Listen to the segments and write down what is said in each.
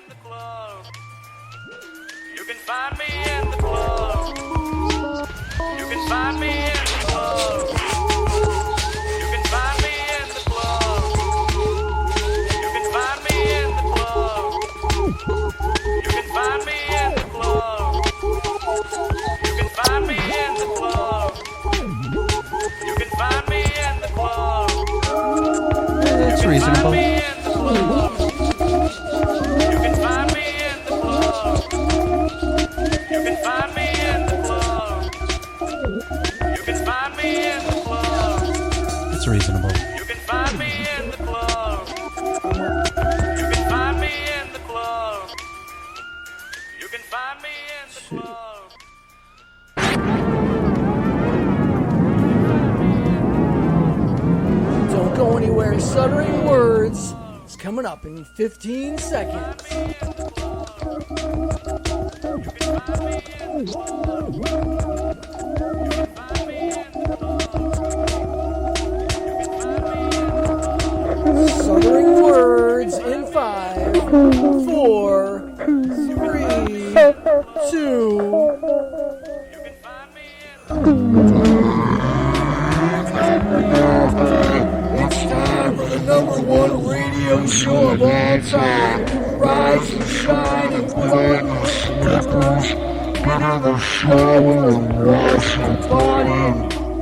the club. You can find me in the club. You can find me in the club. You can find me in the club. You can find me in the club. You can find me in the club. You can find me in the club. You can find me in the club. It's reasonable. You can find me in the club. You can find me in the club. You can find me in the club. It's reasonable. You can find me in the club. You can find me in the club. You can find me in the club. Don't go anywhere. Stuttering Words is coming up in 15 seconds. Stuttering Words in 5, 4, 3, 2. It's time for the #1 radio show of all time. Rise and shine and put on your slippers. Get in the shower and wash your body.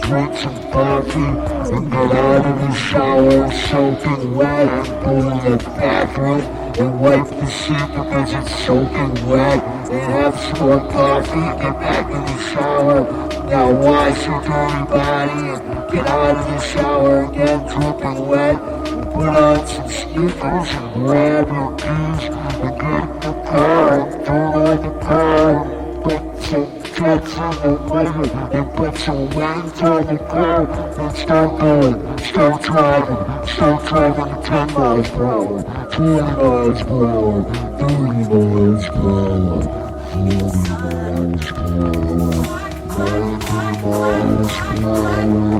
Drink some coffee and get out of the shower soaking wet. And go to the bathroom and wipe the seat because it's soaking wet. And have some more coffee, get back in the shower. Now wash your dirty body and get out of the shower again, dripping wet. And put on some sneakers and grab your keys and get in the car and turn on the car. Put some jets in the motor and put some wings on the car and start going. Start driving at 10 miles per hour, 20 miles per hour, 30 miles per hour, 40 miles per hour. 90 miles per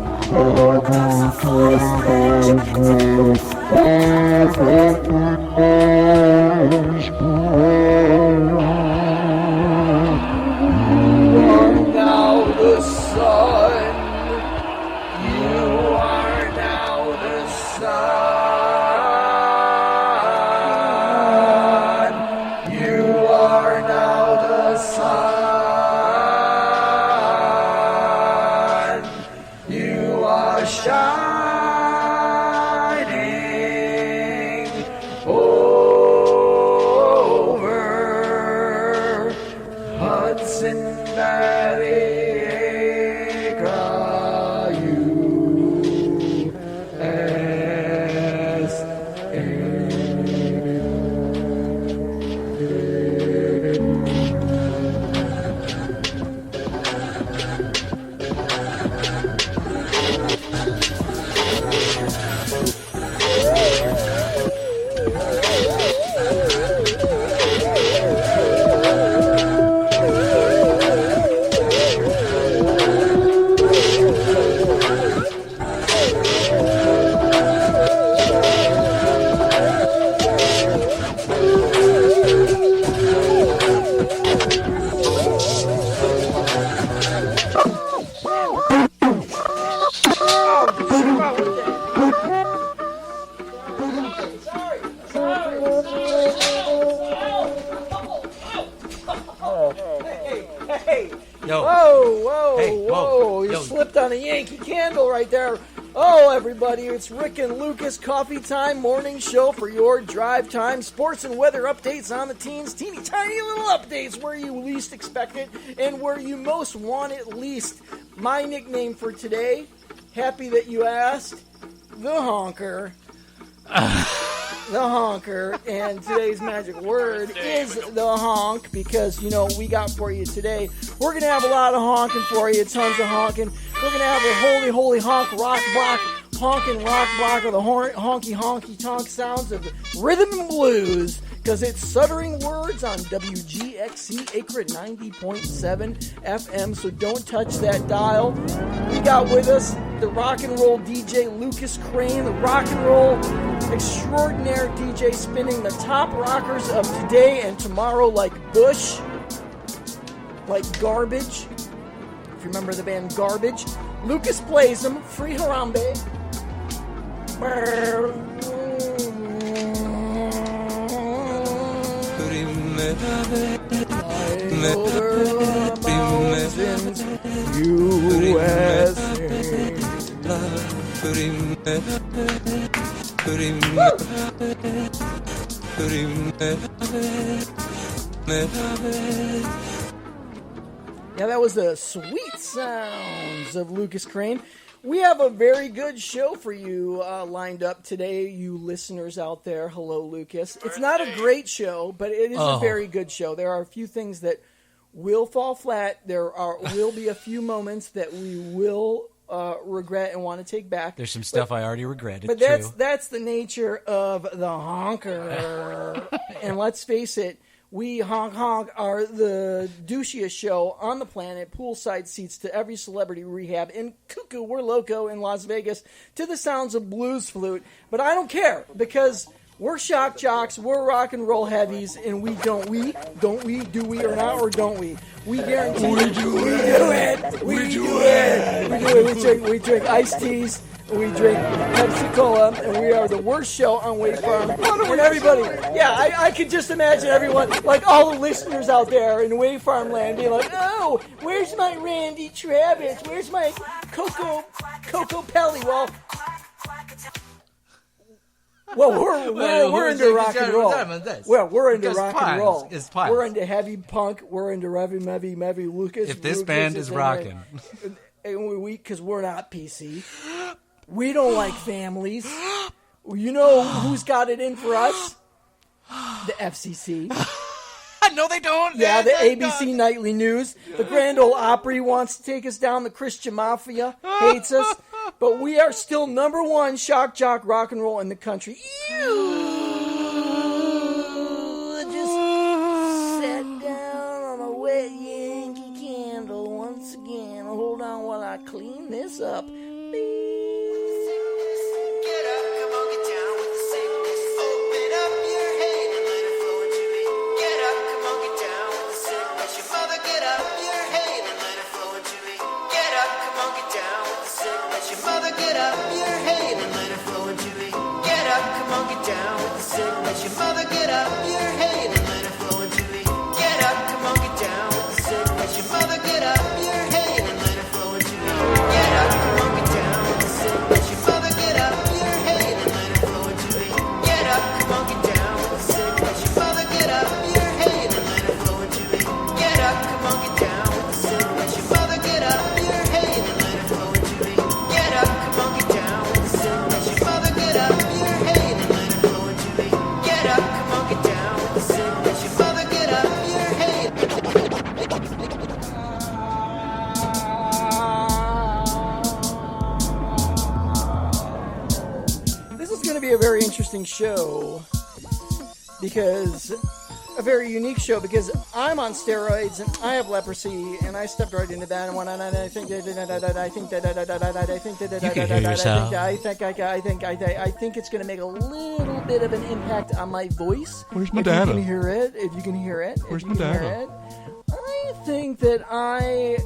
hour, 120 miles per hour, 500 miles per hour. You are now the sun. You are now the sun. You are now the sun. Shining over Hudson Valley, slipped on a Yankee Candle right there. Oh, everybody, it's Rick and Lucas Coffee Time morning show for your drive time. Sports and weather updates on the teens. Teeny tiny little updates where you least expect it and where you most want it least. My nickname for today, happy that you asked, the honker. The honker, and today's magic word is the honk, because, you know, we got for you today. We're going to have a lot of honking for you, tons of honking. We're going to have a holy, holy honk rock block, honking rock block of the honky, honky, tonk sounds of rhythm and blues because it's Stuttering Words on WGXC Acre 90.7 FM, so don't touch that dial. We got with us the rock and roll DJ Lucas Crane, the rock and roll extraordinaire DJ spinning the top rockers of today and tomorrow like Bush, like Garbage. If you remember the band Garbage. Lucas plays them, Free Harambe. Over the mountains, USA. Yeah, that was the sweet sounds of Lucas Crane. We have a very good show for you lined up today, you listeners out there. Hello, Lucas. It's not a great show, but it is a very good show. There are a few things that will fall flat. There will be a few moments that we will regret and want to take back. There's some stuff I already regretted, but that's the nature of the honker. And let's face it, we honk are the douchiest show on the planet. Poolside seats to every celebrity rehab. And cuckoo, we're loco in Las Vegas to the sounds of blues flute. But I don't care because we're shock jocks, we're rock and roll heavies, and we do we or not, or don't we? We guarantee we do it. We drink iced teas. We drink Pepsi Cola, and we are the worst show on Wave Farm. And everybody, I could just imagine everyone, like all the listeners out there in Wave Farm land, being like, "Oh, where's my Randy Travis? Where's my Coco Pelli?" Well, we're into rock and roll. Well, we're into rock and roll. We're into heavy punk. We're into heavy Lucas. If this band is rocking, because we're not PC. We don't like families. You know who's got it in for us? The FCC. No, they don't. Yeah, the ABC Nightly News. The Grand Ole Opry wants to take us down. The Christian Mafia hates us. But we are still number one shock jock rock and roll in the country. Just sat down on a wet Yankee candle once again. Hold on while I clean this up. Show because a very unique show because I'm on steroids and I have leprosy and I stepped right into that and went on and I think it's going to make a little bit of an impact on my voice. Where's my data? If you can hear it. Where's my data? I think that I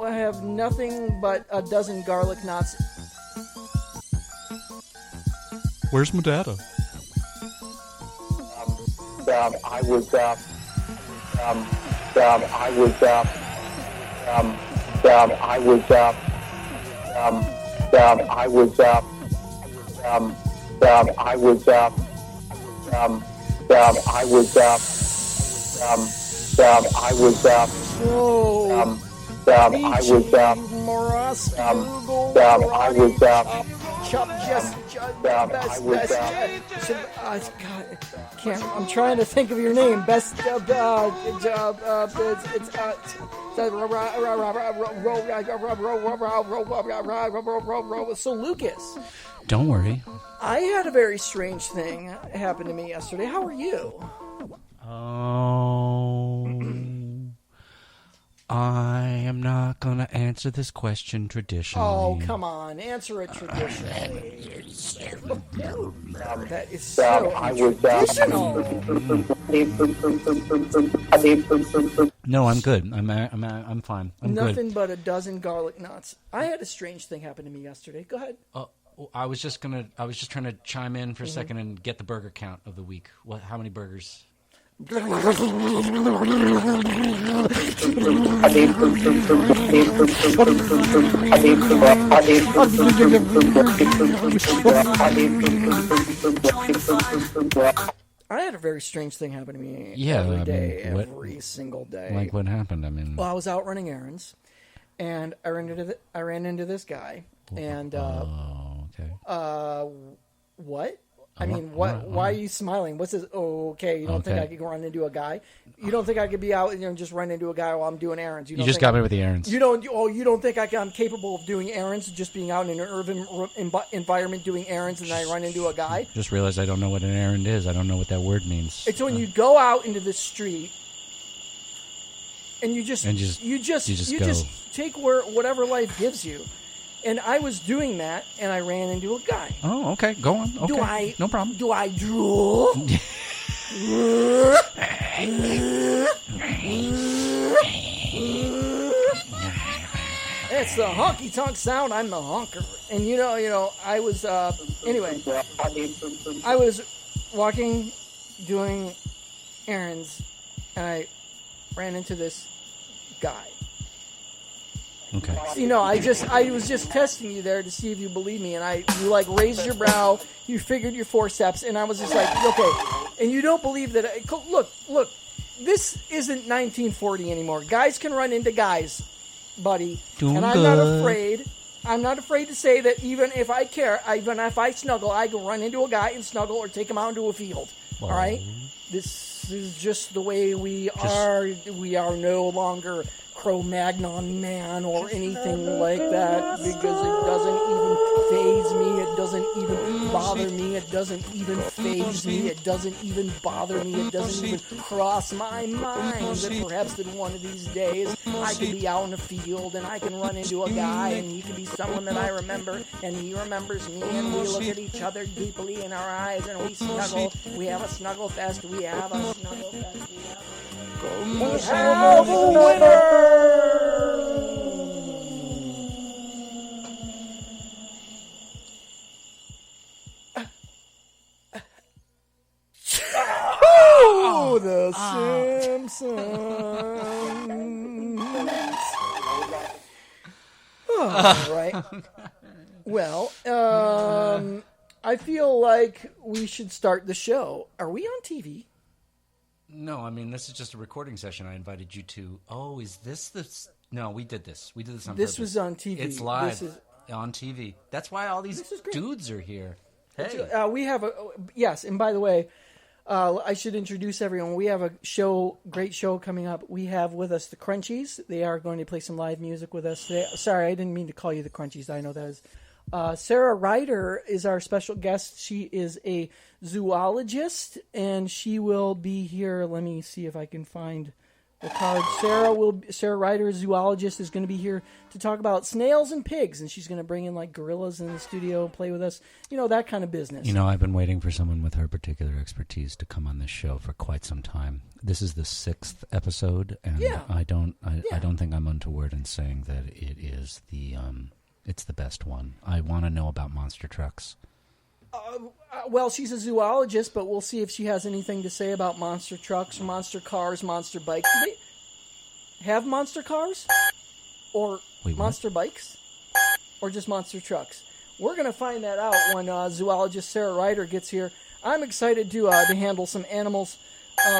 have nothing but a dozen garlic knots. Where's my data? I was I'm trying to think of your name. Best so Lucas. Don't worry. I had a very strange thing happen to me yesterday. How are you? answer this question traditionally. Oh, come on. Answer it traditionally. That is so traditional. No, I'm good. I'm fine. I'm Nothing good. but a dozen garlic nuts. I had a strange thing happen to me yesterday. Go ahead. I was just trying to chime in for a second and get the burger count of the week. How many burgers? I had a very strange thing happen to me every single day. Like what happened? I mean, well, I was out running errands, and I ran into this guy, and okay. What? I mean, what? Why are you smiling? What's this? Oh, okay. You don't think I could run into a guy? You don't think I could be out and just run into a guy while I'm doing errands? You just got me with the errands. You don't. Oh, you don't think I'm capable of doing errands? Just being out in an urban environment doing errands, and I run into a guy? Just realized I don't know what an errand is. I don't know what that word means. It's when you go out into the street, and you just take whatever life gives you. And I was doing that, and I ran into a guy. Oh, okay. Go on. Okay. No problem. Do I drool? It's the honky-tonk sound. I'm the honker. And, you know, I was, anyway. I was walking, doing errands, and I ran into this guy. Okay. You know, I was just testing you there to see if you believe me, and you like raised your brow, you figured your forceps, and I was just like, okay. And you don't believe that? Look, this isn't 1940 anymore. Guys can run into guys, buddy, and I'm not afraid. I'm not afraid to say that even if I care, even if I snuggle, I can run into a guy and snuggle or take him out into a field. All right, this is just the way we are. We are no longer Cro-Magnon man or anything like that, because it doesn't even faze me, it doesn't even bother me, it doesn't even faze me, it doesn't even bother me, it doesn't even cross my mind that perhaps that one of these days I could be out in a field and I can run into a guy and he could be someone that I remember and he remembers me, and we look at each other deeply in our eyes and we snuggle, we have a snuggle fest, we have a snuggle fest, we have a winner! Oh, the Simpsons. Oh, right. Well, I feel like we should start the show. Are we on TV? No, I mean, this is just a recording session. I invited you to. Oh, is this the... No, we did this. We did this on purpose. This was on TV. It's live on TV. That's why all these dudes are here. Hey. We have a... Yes, and by the way, I should introduce everyone. We have a great show coming up. We have with us the Crunchies. They are going to play some live music with us today. Sorry, I didn't mean to call you the Crunchies. I know that is... Sarah Reiter is our special guest. She is a zoologist, and she will be here. Let me see if I can find the card. Sarah Reiter, a zoologist, is going to be here to talk about snails and pigs, and she's going to bring in like gorillas in the studio and play with us. You know, that kind of business. You know, I've been waiting for someone with her particular expertise to come on this show for quite some time. This is the 6th episode, and I don't think I'm untoward in saying that it is it's the best one. I want to know about monster trucks. Well, she's a zoologist, but we'll see if she has anything to say about monster trucks, monster cars, monster bikes. Do they have monster cars? Or monster bikes? Or just monster trucks? We're going to find that out when zoologist Sarah Reiter gets here. I'm excited to handle some animals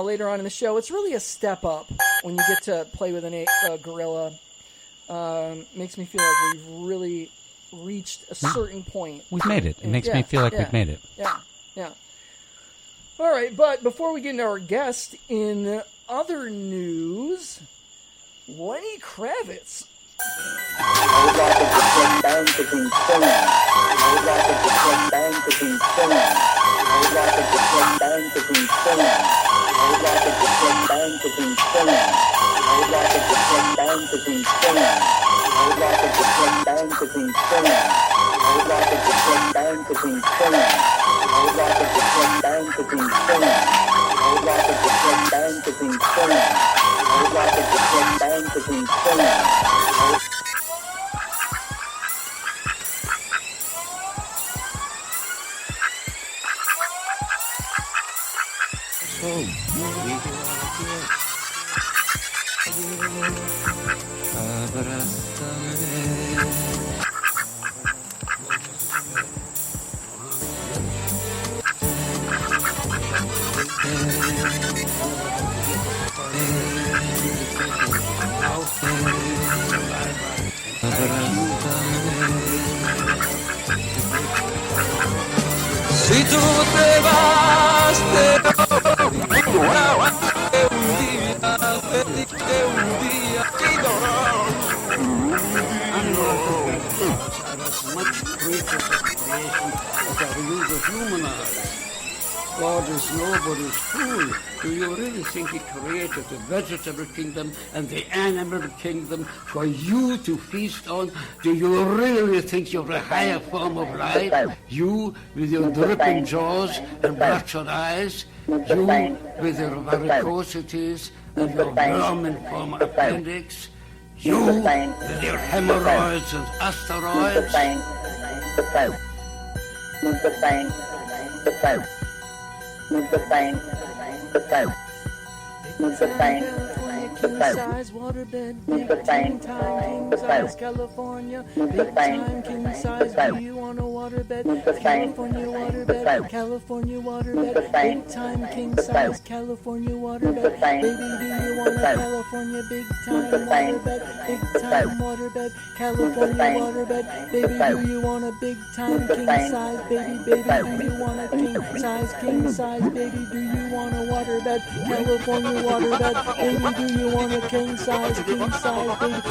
later on in the show. It's really a step up when you get to play with a gorilla. Makes me feel like we've really reached a certain point. We've made it. It makes me feel like we've made it. Yeah. All right, but before we get into our guest, in other news, Lenny Kravitz. would like to deflect banqueting singing. I would like to deflect banqueting singing. I would like to deflect banqueting singing. I would like to deflect banqueting singing. I would like to deflect banqueting singing. Si tú te vas, un día, pediste un día, are as much creatures of creation as are you the human eyes. God is nobody's fool. Do you really think he created the vegetable kingdom and the animal kingdom for you to feast on? Do you really think you're a higher form of life? You with your dripping jaws and bloodshot eyes? You with your varicosities and your vermin-form appendix? You with your hemorrhoids and asteroids? King-size waterbed, big time king-size California, big time king-size, do you want a waterbed? California waterbed, California waterbed, big time king-size California waterbed, baby, do you want a California big time waterbed, big time waterbed, California waterbed, baby, do you want a big time king-size, baby, do you want a king-size, baby, do you want a waterbed, California waterbed, baby, do you want a king-size, baby,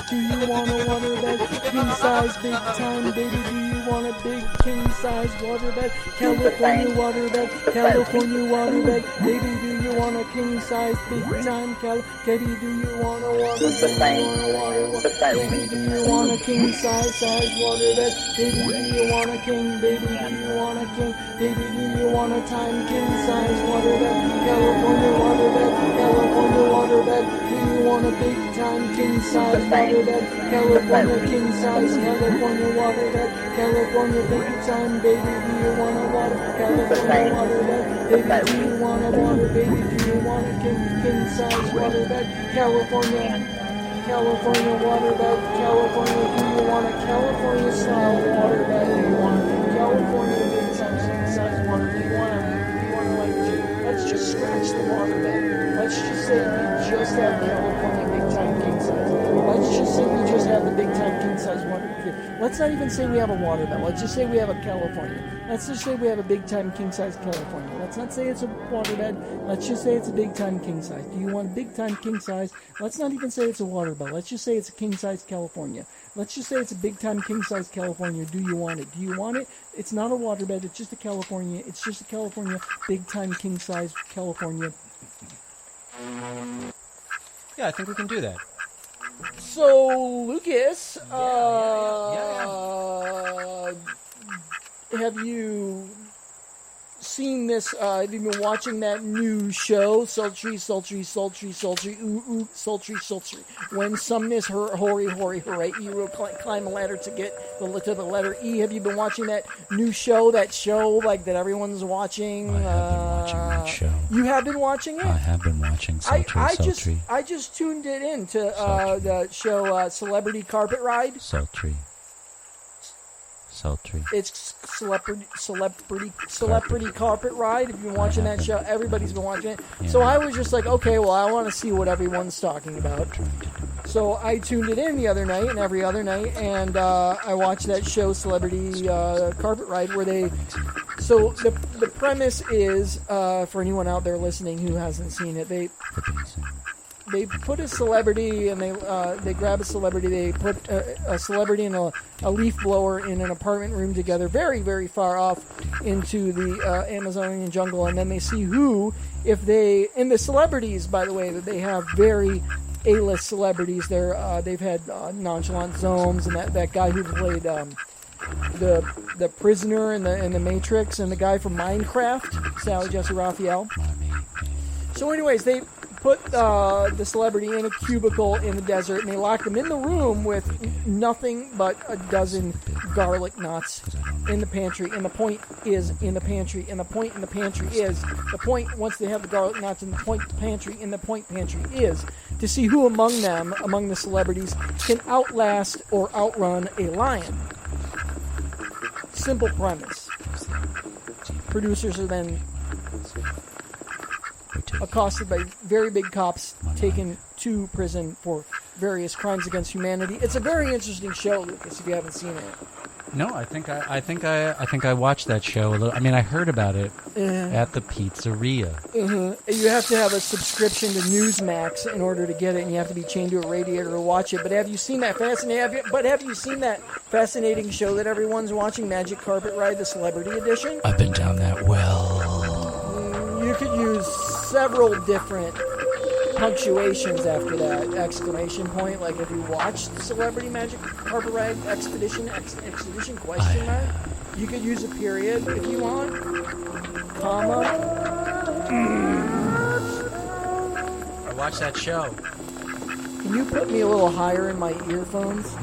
do you want a waterbed, king-size, big time, baby, do you want a big king-size waterbed, California waterbed, California waterbed, baby, do you want a king-size, big time, baby, do you want a waterbed, baby, do you want a king-size waterbed, baby, do you want a king, baby, do you want a king, baby, do you want a time king-size waterbed, California waterbed, California waterbed, do you want a big time king-size waterbed, California king-size, California waterbed, California big time, baby, do you want a water, California waterbed, baby, do you want a water, baby, do you want a king-size waterbed, California waterbed, California, do you want a California style waterbed, do you want a California big time king-size water, do you want to like, let's just scratch the waterbed, let's just say we just have California big time king size, let's just say we just have the big time king size waterbed, let's not even say we have a waterbed, let's just say we have a California, let's just say we have a big time king size California, let's not say it's a waterbed, let's just say it's a big time king size. Do you want a big time king size? Let's not even say it's a waterbed, let's just say it's a king size California. Let's just say it's a big time king size California. Do you want it? Do you want it? It's not a waterbed, it's just a California. It's just a California big time king size California. Yeah, I think we can do that. So, Lucas, have you seen this? Have you been watching that new show, Sultry, ooh, ooh, sultry, when someness, hoary, hooray, you will climb a ladder to get to the letter E. Have you been watching that new show, like that everyone's watching? I have been watching that show. You have been watching it? I have been watching Sultry. I just tuned it in to the show Celebrity Carpet Ride. Sultry. It's celebrity carpet ride. If you've been watching that show, everybody's been watching it. Yeah. So I was just like, okay, well, I want to see what everyone's talking about. So I tuned it in the other night and every other night, and I watched that show, Celebrity Carpet Ride, where they. So the premise is, for anyone out there listening who hasn't seen it, they put a celebrity and they grab a celebrity. They put a celebrity and a leaf blower in an apartment room together, very, very far off into the Amazonian jungle, and then they see who, and the celebrities, by the way, that they have very A-list celebrities. They've had Nonchalant Zomes and that guy who played the prisoner in the Matrix, and the guy from Minecraft, Sally Jesse Raphael. So anyways, they put the celebrity in a cubicle in the desert, and they locked them in the room with nothing but a dozen garlic knots in the pantry. And the point is in the pantry, and the point in the pantry is the point. Once they have the garlic knots in the point pantry, is to see who among the celebrities, can outlast or outrun a lion. Simple premise. Producers are then accosted by very big cops, taken to prison for various crimes against humanity. It's a very interesting show, Lucas, if you haven't seen it. No, I think I watched that show a little. I mean, I heard about it at the pizzeria. You have to have a subscription to Newsmax in order to get it, and you have to be chained to a radiator to watch it. But have you seen that fascinating show that everyone's watching, Magic Carpet Ride, the Celebrity Edition? I've been down that well. You could use several different punctuations after that exclamation point, like if you watched Celebrity Magic Carpet Ride Expedition question mark, you could use a period if you want, comma. I watched that show. Can you put me a little higher in my earphones?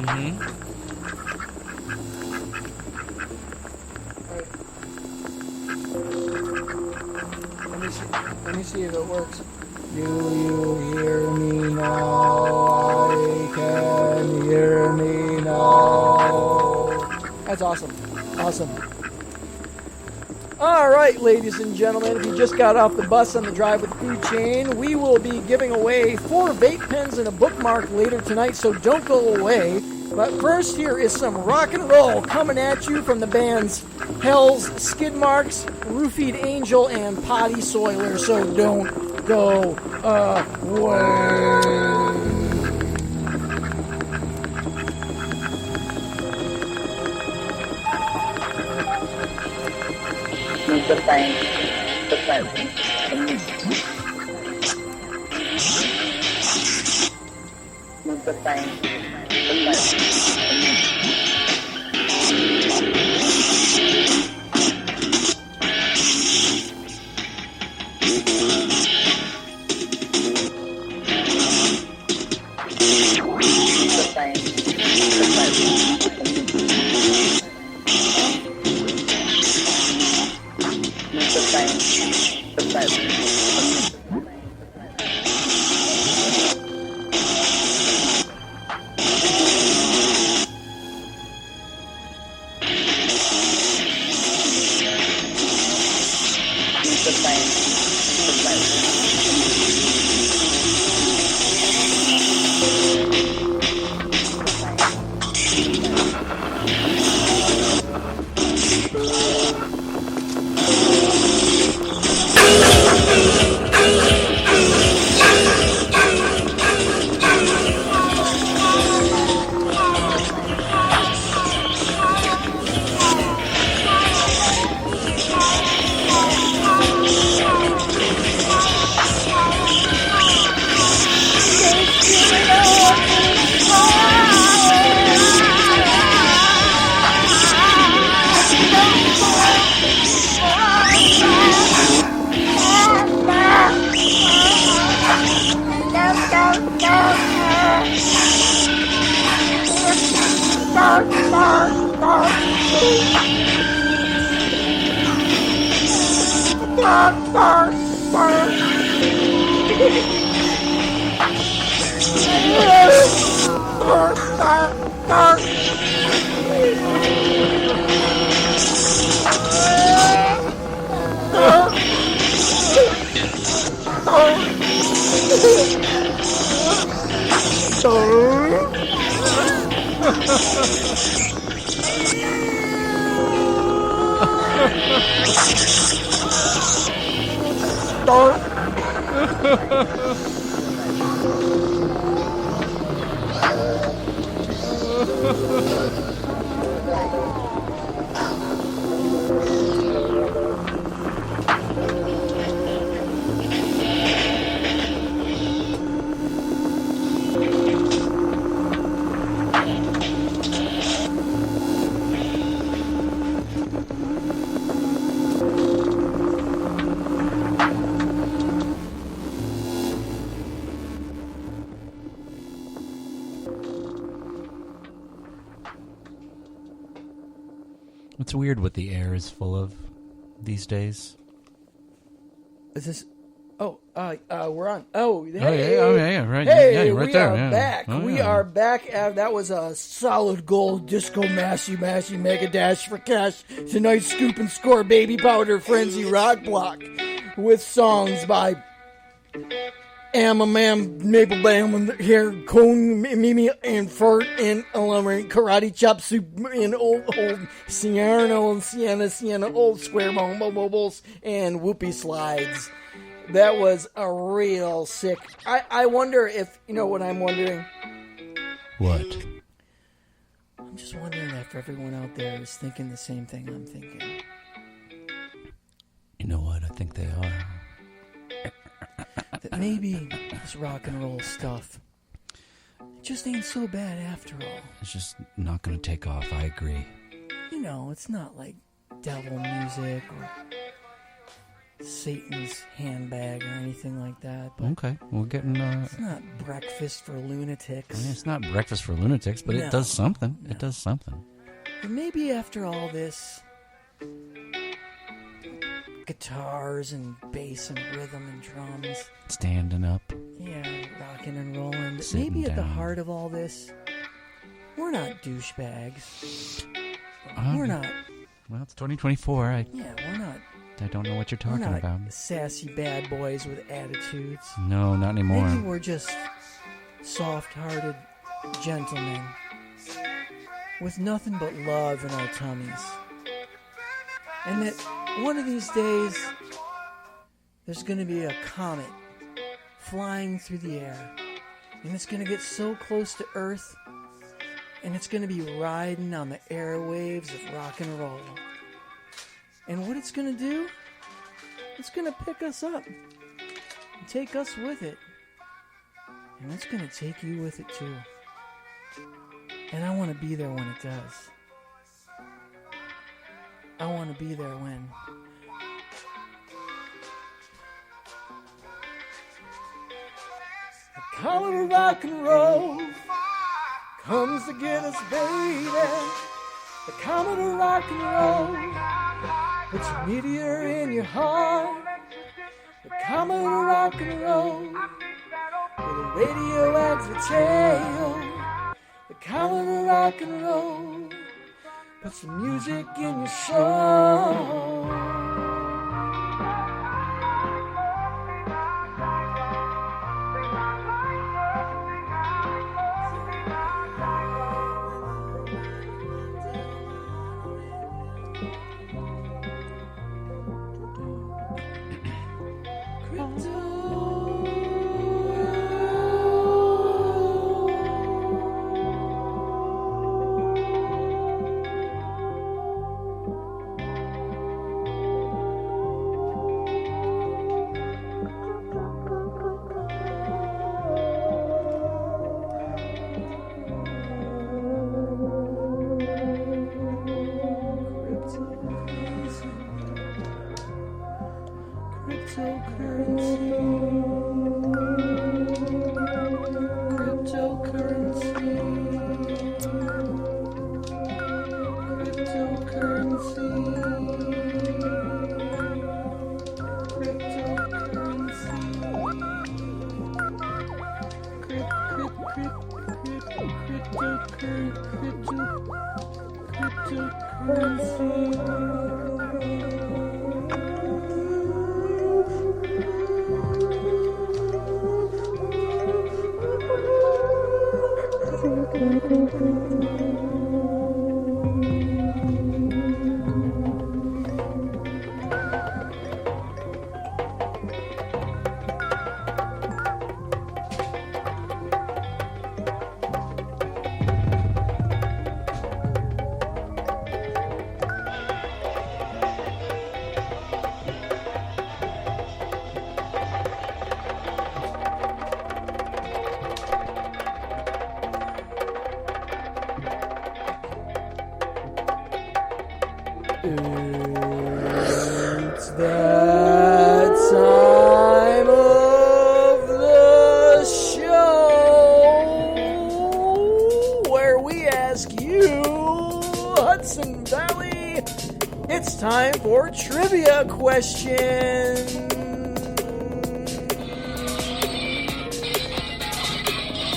Let me see if it works. Do you hear me now? I can hear me now. That's awesome. Awesome. All right, ladies and gentlemen, if you just got off the bus on the Drive with Food Chain, we will be giving away 4 vape pens and a bookmark later tonight, so don't go away. But first, here is some rock and roll coming at you from the bands Hell's Skid Marks, Roofied Angel, and Potty Soiler, so don't go away. It's weird what the air is full of these days. Is this? Oh, we're on. Oh, hey, yeah, right. Hey, yeah, you're right we there. are yeah. back. Oh, We yeah. are back. That was a solid gold disco mashy mega dash for cash. Tonight's scoop and score baby powder frenzy rock block with songs by Maple Bam and Hair Cone Mimi and Fart and Karate Chop Soup and old Sienna old square mobiles and Whoopie Slides. That was a real sick. I wonder if, you know what I'm wondering? What? I'm just wondering if everyone out there is thinking the same thing I'm thinking. You know what? I think they are. That maybe this rock and roll stuff just ain't so bad after all. It's just not going to take off. I agree. You know, it's not like devil music or Satan's handbag or anything like that. But Okay, we're getting... it's not breakfast for lunatics. I mean, it's not breakfast for lunatics, but No. it does something. No. It does something. But maybe after all this guitars and bass and rhythm and drums, Standing up. yeah, rocking and rolling, Sitting maybe at the down. heart of all this, we're not douchebags. Um, We're not, Well, it's 2024. I we're not don't know what you're We're talking not about. sassy bad boys with attitudes. No, not anymore. Maybe we're just soft-hearted gentlemen with nothing but love in our tummies. And that one of these days, there's going to be a comet flying through the air. And it's going to get so close to Earth, and it's going to be riding on the airwaves of rock and roll. And what it's going to do, it's going to pick us up and take us with it. And it's going to take you with it too. And I want to be there when it does. I want to be there when the comet of rock and roll comes to get us, baby. The comet of rock and roll puts a meteor in your heart. The comet of rock and roll with a radio wags the tail. The comet of rock and roll puts some music in your soul. time for trivia questions.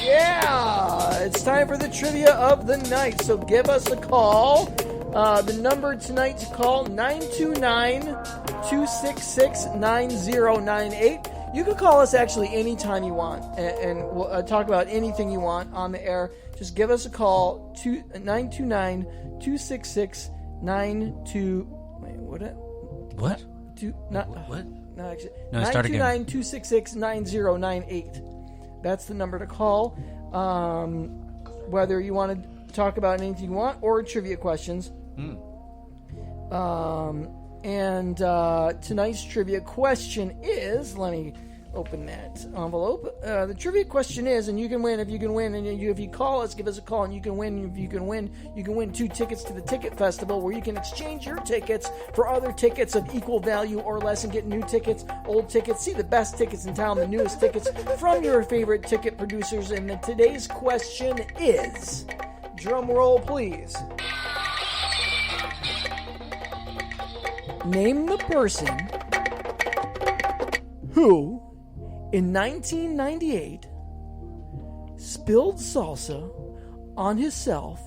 Yeah, it's time for the trivia of the night. So give us a call. The number tonight to call, 929-266-9098. You can call us actually anytime you want and we'll talk about anything you want on the air. Just give us a call, 929-266-92... Wait, what? What? No, actually. No, start again. 929-266-9098. That's the number to call. Whether you want to talk about anything you want or trivia questions. And tonight's trivia question is, let me open that envelope. The trivia question is, and you can win if you can win, and if you call us, give us a call, and you can win. If you can win, you can win 2 tickets to the Ticket Festival, where you can exchange your tickets for other tickets of equal value or less, and get new tickets, old tickets, see the best tickets in town, the newest tickets from your favorite ticket producers. And today's question is, drum roll please. Name the person who, in 1998, spilled salsa on himself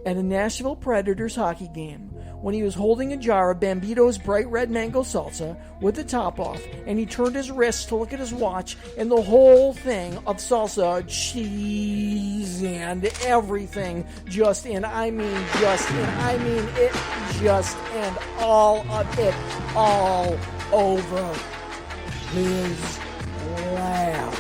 at a Nashville Predators hockey game when he was holding a jar of Bambito's bright red mango salsa with the top off, and he turned his wrist to look at his watch, and the whole thing of salsa, cheese, and everything just, and I mean all of it all over his lap.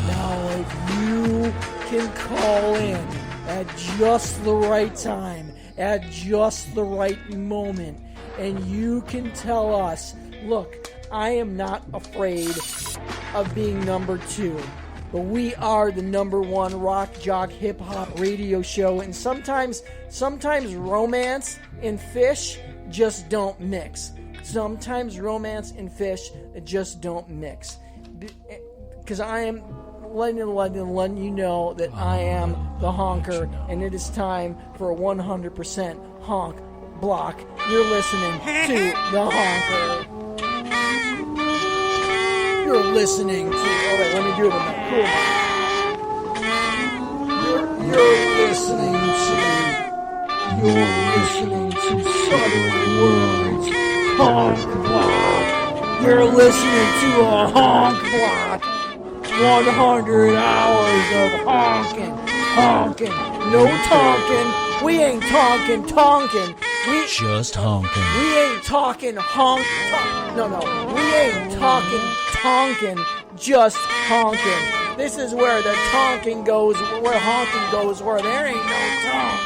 Now, if you can call in at just the right time, at just the right moment, and you can tell us, look, I am not afraid of being number 2, but we are the number 1 rock, jock, hip-hop radio show, and sometimes romance and fish just don't mix. Sometimes romance and fish just don't mix. Because I am letting you know that I am the honker, and it is time for a 100% honk block. You're listening to the honker. You're listening to... Oh, wait, let me do it in the cool. You're listening to Southern Words honk block. You're listening to a honk block. 100 hours of honking, no tonking. We ain't tonking. We just honking. We ain't talking honk. No. We ain't talking tonking. Just honking. This is where the tonking goes. Where honking goes. Where there ain't no tonk.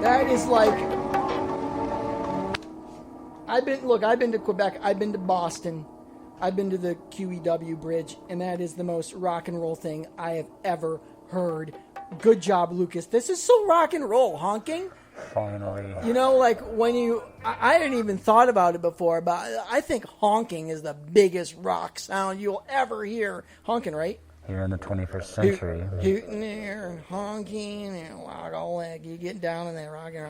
That is like, I've been to Quebec, I've been to Boston, I've been to the QEW Bridge, and that is the most rock and roll thing I have ever heard. Good job, Lucas. This is so rock and roll. Honking? Finally. You know, like when I hadn't even thought about it before, but I think honking is the biggest rock sound you'll ever hear. Honking, right? Here in the 21st century. Hooting there and honking and rock all that. You get down in there, rocking,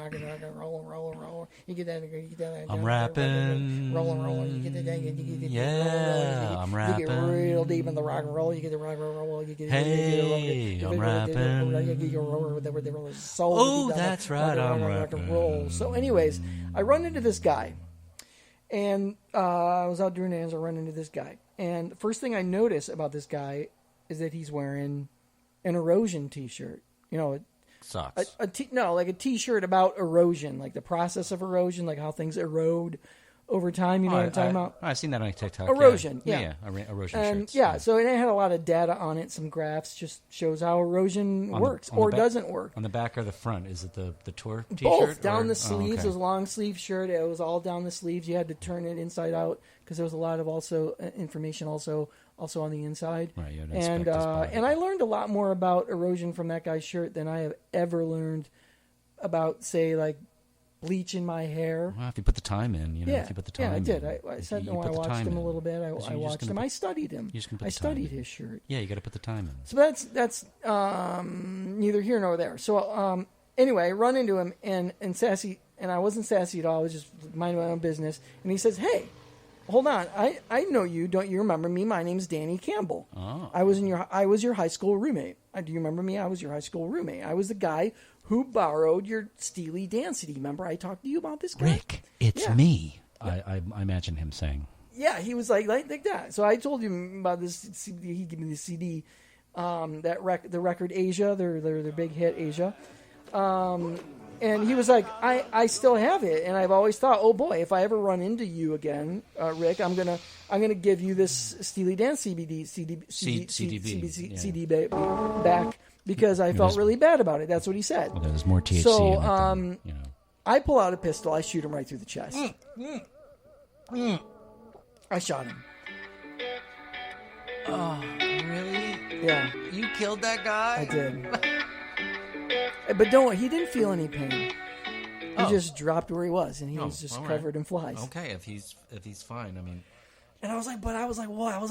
roll. You get that. I'm rapping. Rolling. You get that. Yeah, I'm rapping. You get real deep in the rock and roll. You get the rock and roll. Hey, I'm rapping. Oh, that's right, I'm rapping. So, anyways, I run into this guy, and I was out doing errands. I run into this guy, and the first thing I notice about this guy is that he's wearing an erosion T-shirt. You know, Socks. like a T-shirt about erosion, like the process of erosion, like how things erode over time. You know what I'm talking about? I've seen that on TikTok. Erosion, yeah. Erosion And shirts. yeah, so it had a lot of data on it, some graphs, just shows how erosion works or doesn't work. On the back or the front? Is it the tour T-shirt? Both, down the sleeves. okay. It was a long sleeve shirt. It was all down the sleeves. You had to turn it inside out because there was a lot of also information also on the inside. Right, you had to inspect his body. And I learned a lot more about erosion from that guy's shirt than I have ever learned about, say, like bleach in my hair. Well, if you put the time in, you know, if you put the time in. Yeah, I did. I said, no, I watched him a little bit. I watched him. I studied him. I studied his shirt. Yeah, you got to put the time in. So that's neither here nor there. So anyway, I run into him and sassy, and I wasn't sassy at all. I was just minding my own business. And he says, "Hey, hold on. I know you. Don't you remember me? My name's Danny Campbell. Oh. I was your high school roommate. Do you remember me? I was your high school roommate. I was the guy who borrowed your Steely Dan CD. Remember I talked to you about this guy? Rick, it's me." I imagine him saying. Yeah, he was like that. So I told him about this CD. He gave me the CD, the record Asia, their big hit Asia. And he was like, I still have it, and I've always thought, oh boy, if I ever run into you again, Rick, I'm gonna give you this Steely Dan CD back because I felt really bad about it. That's what he said. Well, there's more THC So, in it than, you know. I pull out a pistol. I shoot him right through the chest. I shot him. Oh, really? Yeah, You killed that guy? I did. But he didn't feel any pain. He just dropped where he was, and he was just covered in flies. Okay, if he's fine, I mean. And I was like, what? I was like, well, what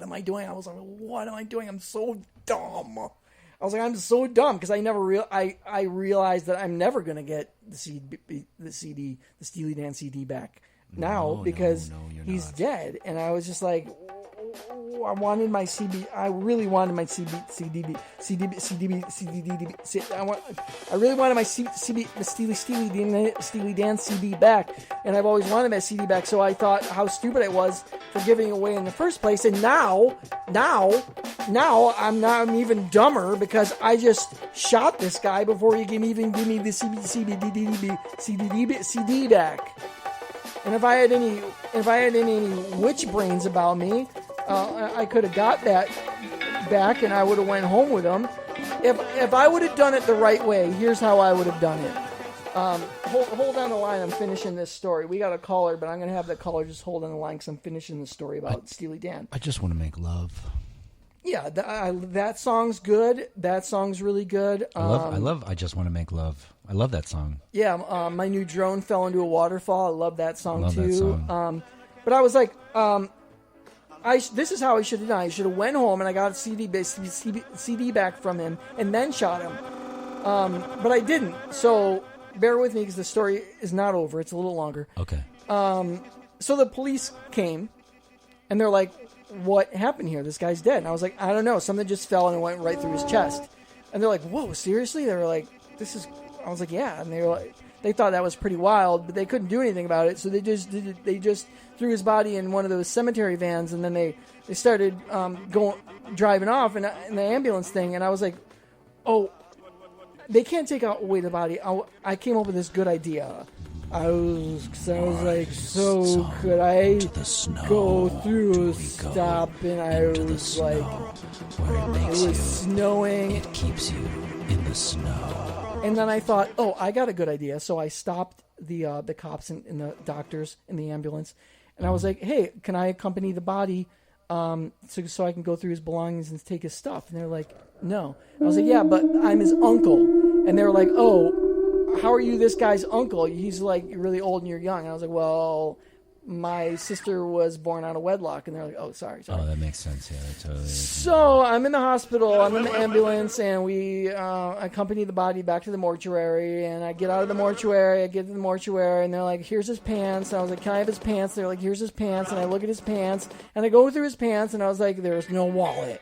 am I doing? I was like, what am I doing? I'm so dumb. I was like, I'm so dumb because I never I realized that I'm never gonna get the Steely Dan CD back now because he's dead. And I was just like, I wanted my CB. I really wanted my I really wanted my Steely Dan CD back, and I've always wanted my CD back. So I thought how stupid I was for giving it away in the first place. And now I'm even dumber because I just shot this guy before he can even give me the CD back. And if I had any witch brains about me, I could have got that back, and I would have went home with him. If I would have done it the right way, here's how I would have done it. Hold on the line. I'm finishing this story. We got a caller, but I'm going to have the caller just hold on the line because I'm finishing the story about Steely Dan. I just want to make love. Yeah, that song's good. That song's really good. I love I Just Want to Make Love. I love that song. Yeah, My New Drone Fell Into a Waterfall. I love that song too. That song. But I was like, this is how I should have done. I should have went home and I got a CD back from him and then shot him. But I didn't. So bear with me because the story is not over. It's a little longer. Okay. So the police came and they're like, what happened here? This guy's dead. And I was like, I don't know. Something just fell and it went right through his chest. And they're like, whoa, seriously? They were like, I was like, yeah. And they were like, they thought that was pretty wild, but they couldn't do anything about it. So they just threw his body in one of those cemetery vans, and then they started driving off in the ambulance thing. And I was like, oh, they can't take away the body. I came up with this good idea. I was like, so could I go through a stop? And I was like, it was snowing. It keeps you in the snow. And then I thought, oh, I got a good idea. So I stopped the cops and the doctors in the ambulance. And I was like, hey, can I accompany the body so I can go through his belongings and take his stuff. And they're like, no. I was like, yeah, but I'm his uncle. And they were like, oh, how are you this guy's uncle? He's like really old and you're young. And I was like, well, my sister was born out of wedlock. And they're like, oh, sorry. Oh, that makes sense. Yeah, that totally. So I'm in the hospital. I'm in the ambulance, and we accompany the body back to the mortuary. And I get out of the mortuary. I get to the mortuary, and they're like, here's his pants. And I was like, can I have his pants? They're like, here's his pants. And I look at his pants, and I go through his pants, and I was like, there's no wallet.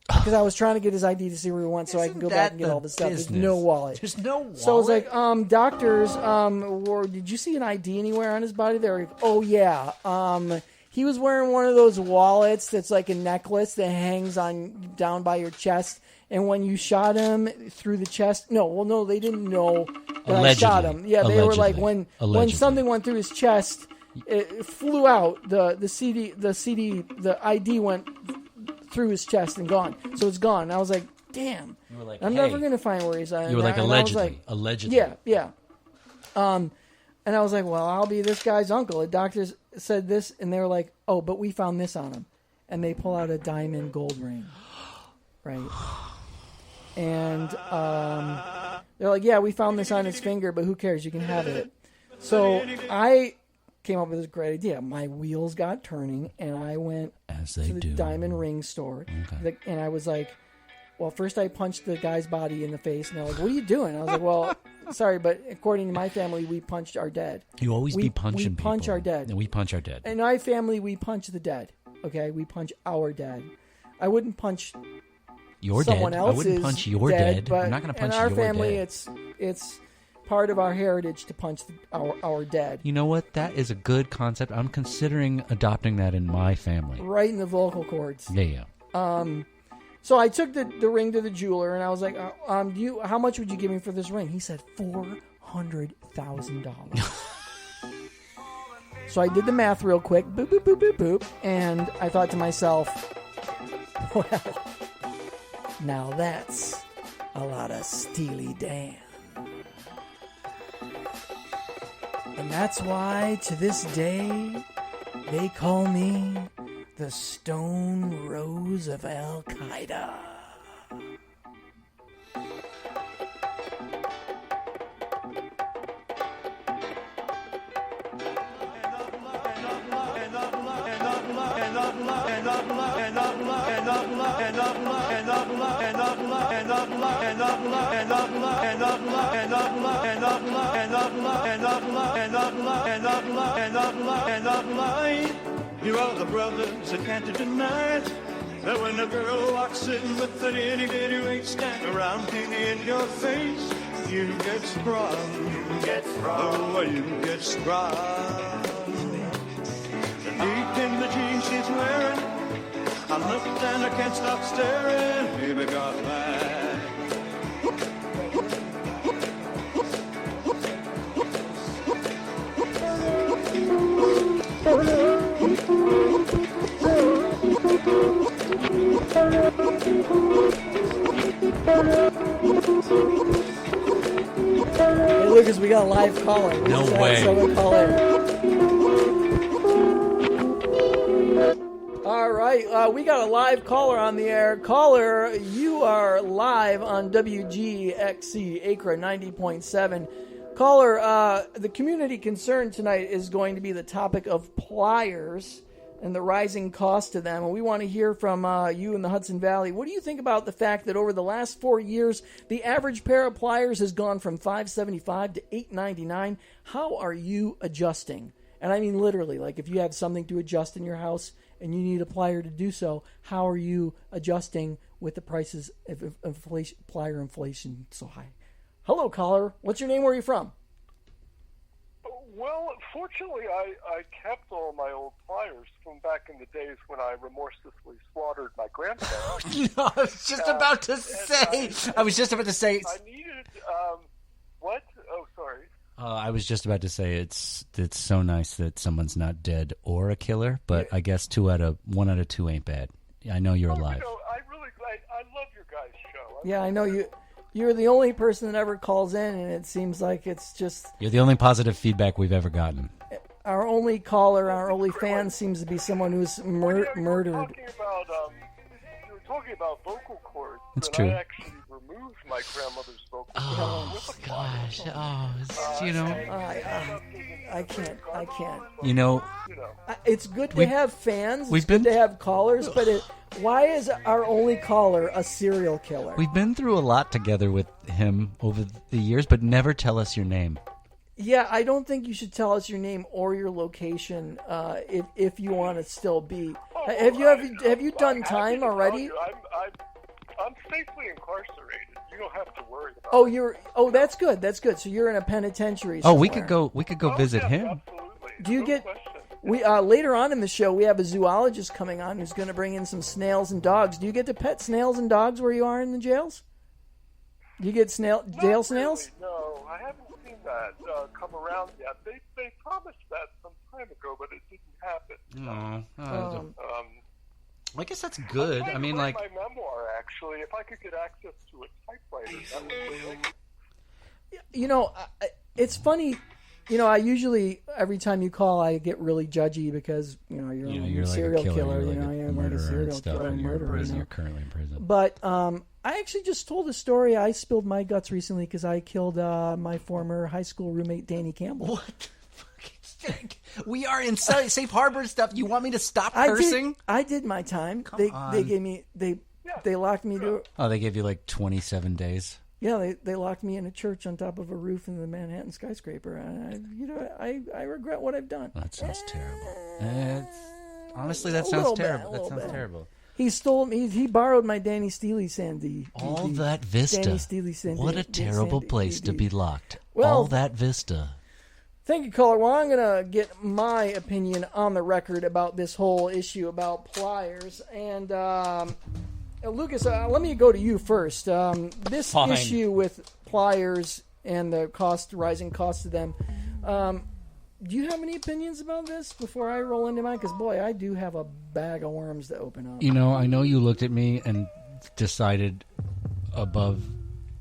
Because I was trying to get his ID to see where he went so I can go back and get all this stuff. There's no wallet. There's no wallet. So I was like, doctors, did you see an ID anywhere on his body? They were like, oh, yeah. He was wearing one of those wallets that's like a necklace that hangs on down by your chest. And when you shot him through the chest, no, they didn't know that I shot him. Yeah, they were like, when something went through his chest, it flew out. The ID went through his chest and gone. So it's gone. And I was like, damn. You were like, I'm never going to find where he's at. You were like, allegedly. Allegedly. Yeah. And I was like, well, I'll be this guy's uncle. The doctors said this, and they were like, oh, but we found this on him. And they pull out a diamond gold ring. Right? And they're like, yeah, we found this on his finger, but who cares? You can have it. So I came up with this great idea. My wheels got turning, and I went to the diamond ring store. Okay. And I was like, well, first I punched the guy's body in the face, and they're like, what are you doing? I was like, well, sorry, but according to my family, we punched our dead. You always be punching people. We punch our dead. And we punch our dead. In my family, we punch the dead. Okay? We punch our dead. I wouldn't punch someone else's I wouldn't punch your dead. But I'm not going to punch your dead. In our family, it's part of our heritage to punch our dead. You know what? That is a good concept. I'm considering adopting that in my family. Right in the vocal cords. Yeah. So I took the ring to the jeweler, and I was like, how much would you give me for this ring? He said $400,000. So I did the math real quick. Boop, boop, boop, boop, boop. And I thought to myself, well, now that's a lot of Steely Dan. And that's why, to this day, they call me the Stone Rose of Al-Qaeda. You are the brothers that can't deny it. That when a girl walks in with an itty bitty waist and around painting in your face, you get sprung. You get sprung. Oh, you get sprung. And deep in the jeans she's wearing, I looked and I can't stop staring. Baby got mad. Hey, Lucas, we got a live caller. No way. Someone call in. All right, we got a live caller on the air. Caller, you are live on WGXC Acra 90.7. Caller, the community concern tonight is going to be the topic of pliers and the rising cost to them. And we want to hear from you in the Hudson Valley. What do you think about the fact that over the last 4 years, the average pair of pliers has gone from $5.75 to $8.99? How are you adjusting? And I mean literally, like if you have something to adjust in your house and you need a plier to do so, how are you adjusting with the prices of inflation, plier inflation so high? Hello, caller. What's your name? Where are you from? Well, fortunately, I kept all my old pliers from back in the days when I remorselessly slaughtered my grandparents. No, I was just about to say. I was just about to say. I needed. What? Oh, sorry. I was just about to say it's so nice that someone's not dead or a killer, but I guess 1 out of 2 ain't bad. I know you're alive. You know, I love your guys' show. I know you. You're the only person that ever calls in, and it seems like it's just... You're the only positive feedback we've ever gotten. our only caller, our only fan seems to be someone who's murdered. You were talking about vocal cords. That's and true. I actually removed my grandmother's vocal cords. Oh gosh. I can't. You know, It's good to have fans. we've It's good been- to have callers, but why is our only caller a serial killer? we've been through a lot together with him over the years, but never tell us your name. Yeah, I don't think you should tell us your name or your location if you want to still be. Have you done time already? I'm safely incarcerated. You don't have to worry about it. That's good. That's good. So you're in a penitentiary. Oh, we somewhere. could go visit him. Absolutely. Do you No get? question. We later on in the show we have a zoologist coming on who's going to bring in some snails and dogs. Do you get to pet snails and dogs where you are in the jails? Do you get jail Not snails? really, no, I haven't seen that come around yet. They promised that some time ago, but it didn't happen. I guess that's good. I'm trying I mean, to write like, my memoir, actually. If I could get access to a typewriter, that would be great. You know, it's funny. You know, I usually every time you call, I get really judgy because you're you're a like serial a killer, killer. you're You know, like you're a like a murderer serial and stuff, killer, and you're in murderer. prison. You You're know? currently in prison. But I actually just told a story. I spilled my guts recently because I killed my former high school roommate, Danny Campbell. What? We are in safe harbor stuff. You want me to stop cursing? I did my time. Come They on. gave me they locked me to. Oh, they gave you like 27 days. Yeah, they locked me in a church on top of a roof in the Manhattan skyscraper. And I regret what I've done. That sounds terrible. Honestly, that A sounds little bit, terrible. a That little sounds bit. terrible. He stole me. He borrowed my Danny Steely Sandy. All DVD. that vista. Danny Steely Sandy. What a terrible Sandy place to DVD. be locked. Well, All that vista. Thank you, caller. Well, I'm going to get my opinion on the record about this whole issue about Pliers. And, Lucas, let me go to you first. This Fine. issue with Pliers and the rising cost of them, do you have any opinions about this before I roll into mine? Because, boy, I do have a bag of worms to open up. You know, I know you looked at me and decided above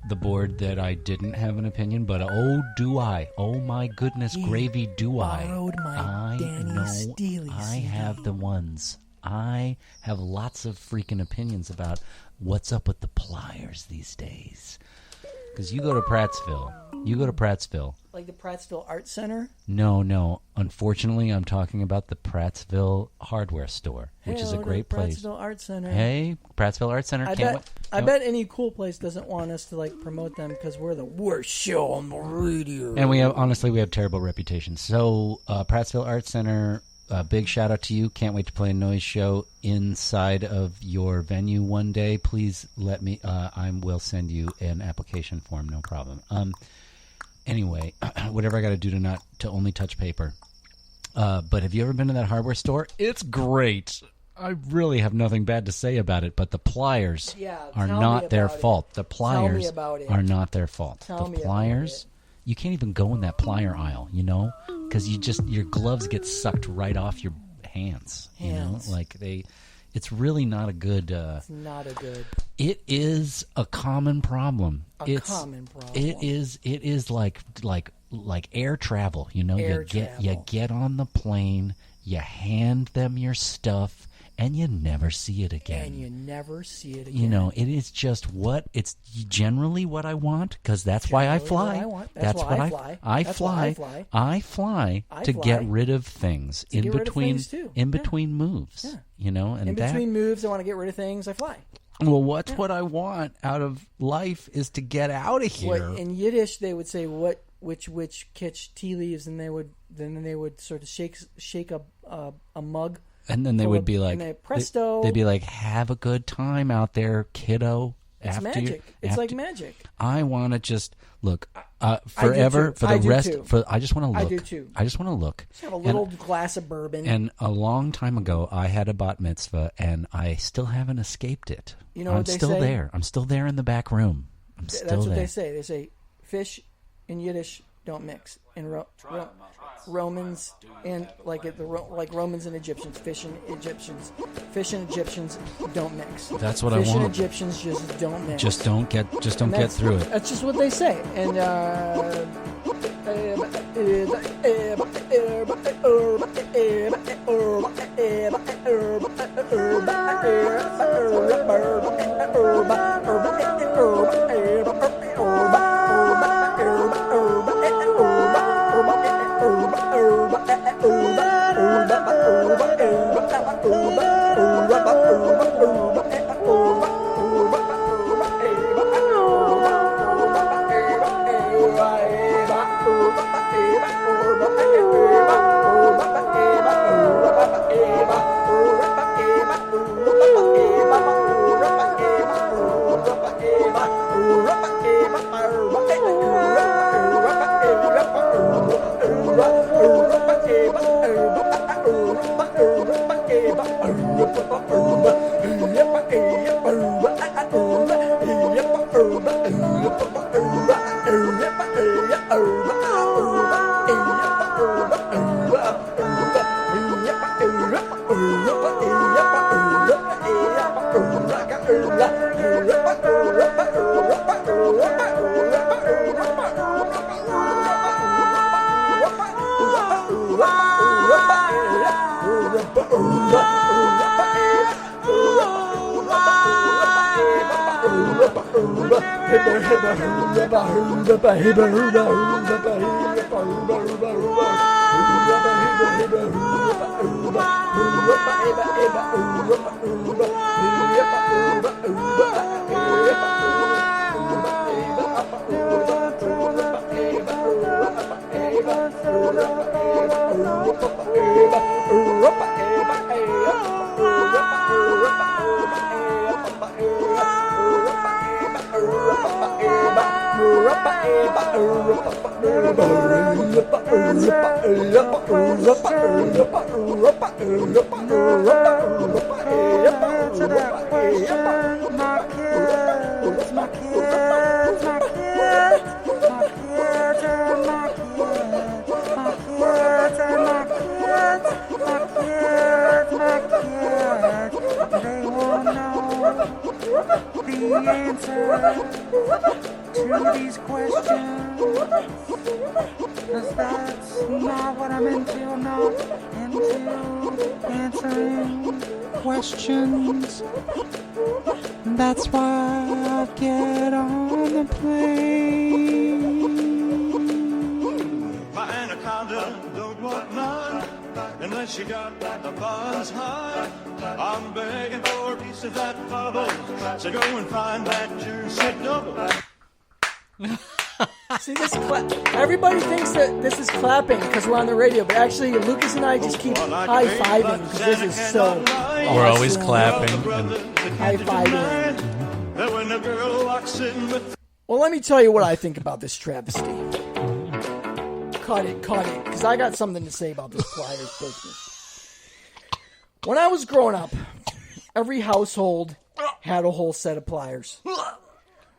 the board that I didn't have an opinion, but oh, do I. Oh, my goodness, gravy, do I. Borrowed my Danny Steely I CD. have the ones. I have lots of freaking opinions about what's up with the Pliers these days. Because you go to Prattsville. Like the Prattsville Art Center? No. Unfortunately, I'm talking about the Prattsville hardware store, which is a Hello to great place. Prattsville Art Center. Hey, Prattsville Art Center. I bet any cool place doesn't want us to promote them because we're the worst show on the radio. And we have terrible reputation. So, Prattsville Art Center, big shout out to you. Can't wait to play a noise show inside of your venue one day. Please let me. I will send you an application form. No problem. Anyway, whatever I got to do to only touch paper. But have you ever been to that hardware store? It's great. I really have nothing bad to say about it, but the Pliers are tell not me their about it. fault. The Tell me Pliers about it. are not their fault. Tell me The about Pliers, it. you can't even go in that plier aisle, because your gloves get sucked right off your hands. It's really not a good. It's not a good. It is a common problem. Common problem. It is like air travel. Air You get on the plane, you hand them your stuff, and you never see it again. And you never see it again. It is just it's generally what I want, because that's why I fly. What I want. That's why I fly. I That's why fly. I I fly I to fly. get rid of things To get rid of things, too. in Yeah. between moves. Yeah. And In that, between moves, I want to get rid of things. I fly. well, what I want out of life is to get out of here. What, in Yiddish, they would say which kitch tea leaves, and they would sort of shake a mug. And then they full would of- be like, and they, presto. They'd be like, "Have a good time out there, kiddo." It's magic. It's like magic. I want to just look I forever do too. for the I do rest. too. I just want to I look. do too. I just want to look. Just have a little glass of bourbon. And a long time ago, I had a bat mitzvah, and I still haven't escaped it. You know I'm what they still say? there. I'm still there in the back room. I'm still That's what there. they say. They say fish in Yiddish don't mix. In Romans and like Romans and Egyptians, fish and Egyptians don't mix. That's what fish I and want. Egyptians just don't mix. Just don't get And through it. That's just what they say. And That's why I get on the plane. My anaconda don't want none unless you got the funds high. I'm begging for a piece of that bubble, so go and find that juicy double. See, this everybody thinks that this is clapping because we're on the radio, but actually Lucas and I just keep high-fiving because this is so awesome. We're always clapping. High-fiving. Well, let me tell you what I think about this travesty. Cut it, because I got something to say about this Pliers business. When I was growing up, every household had a whole set of pliers.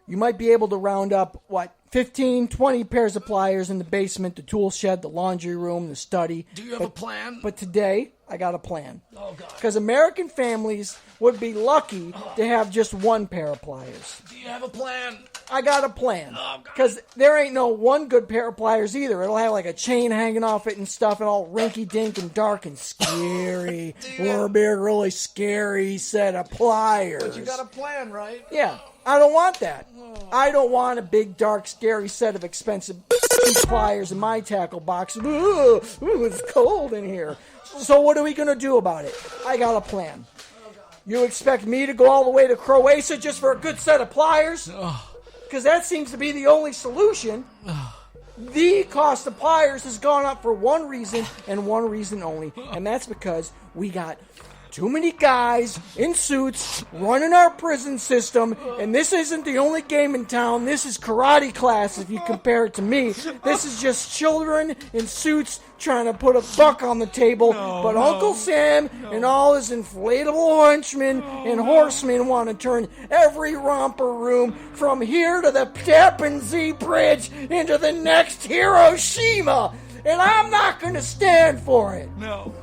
You might be able to round up, 15, 20 pairs of pliers in the basement, the tool shed, the laundry room, the study. Do you have a plan? But today, I got a plan. Oh, God. Because American families would be lucky to have just one pair of pliers. Do you have a plan? I got a plan. Because there ain't no one good pair of pliers either. It'll have like a chain hanging off it and stuff and all rinky-dink and dark and scary. Or be a really scary set of pliers. But you got a plan, right? Yeah. I don't want that. I don't want a big, dark, scary set of expensive pliers in my tackle box. Ooh, it's cold in here. So what are we going to do about it? I got a plan. You expect me to go all the way to Croatia just for a good set of pliers? Because that seems to be the only solution. The cost of pliers has gone up for one reason and one reason only, and that's because we got too many guys in suits running our prison system, and this isn't the only game in town. This is karate class if you compare it to me. This is just children in suits trying to put a buck on the table, but Uncle Sam and all his inflatable henchmen and horsemen want to turn every romper room from here to the Tappan Zee Bridge into the next Hiroshima, and I'm not going to stand for it. No.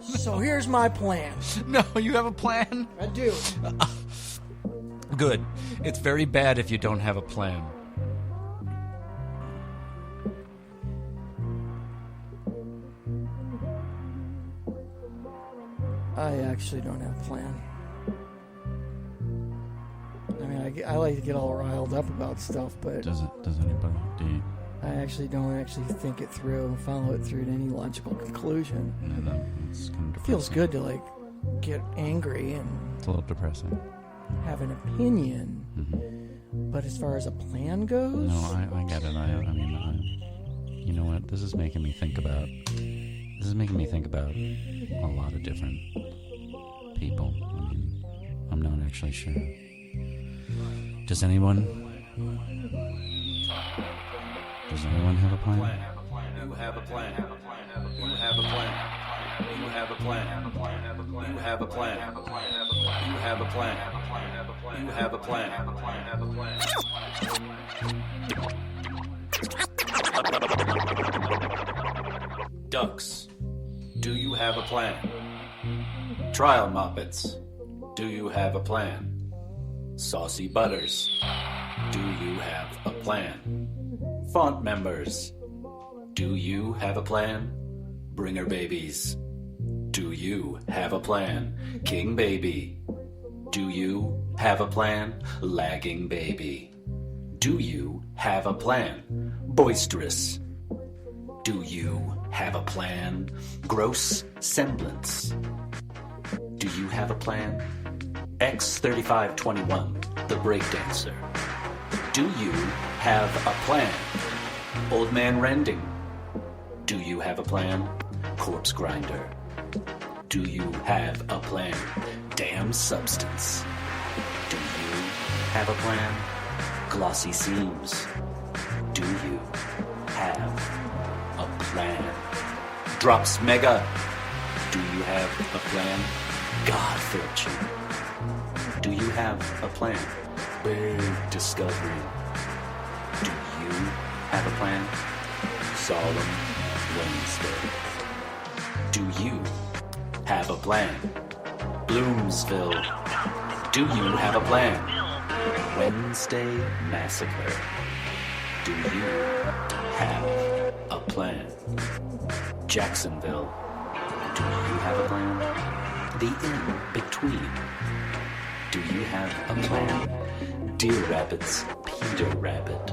So here's my plan. No, you have a plan? I do. Good. It's very bad if you don't have a plan. I actually don't have a plan. I mean, I like to get all riled up about stuff, but Does anybody? Do you? I actually don't think it through, follow it through to any logical conclusion. No, it's kind of It feels depressing. good to like get angry and It's a little depressing. have an opinion, Mm-hmm. but as far as a plan goes, No, I get it. I mean, you know what? This is making me think about. This is making me think about a lot of different people. I mean, I'm not actually sure. Does anyone have a plan? You have a plan. You have a plan. You have a plan. You have a plan. You have a plan. You have a plan. Ducks, do you have a plan? Trial Muppets, do you have a plan? Saucy Butters, do you have a plan? Font members, do you have a plan? Bringer babies, do you have a plan? King baby, do you have a plan? Lagging baby, do you have a plan? Boisterous, do you have a plan? Gross semblance, do you have a plan? X3521, the breakdancer, do you have a plan? Old man Rending, do you have a plan? Corpse grinder, do you have a plan? Damn substance, do you have a plan? Glossy seams, do you have a plan? Drops Mega, do you have a plan? God Filch, do you have a plan? Big Discovery, do you have a plan? Solemn Wednesday, do you have a plan? Bloomsville, do you have a plan? Wednesday Massacre, do you have a plan? Jacksonville, do you have a plan? The In-Between, do you have a plan? Deer Rabbits, Peter Rabbit,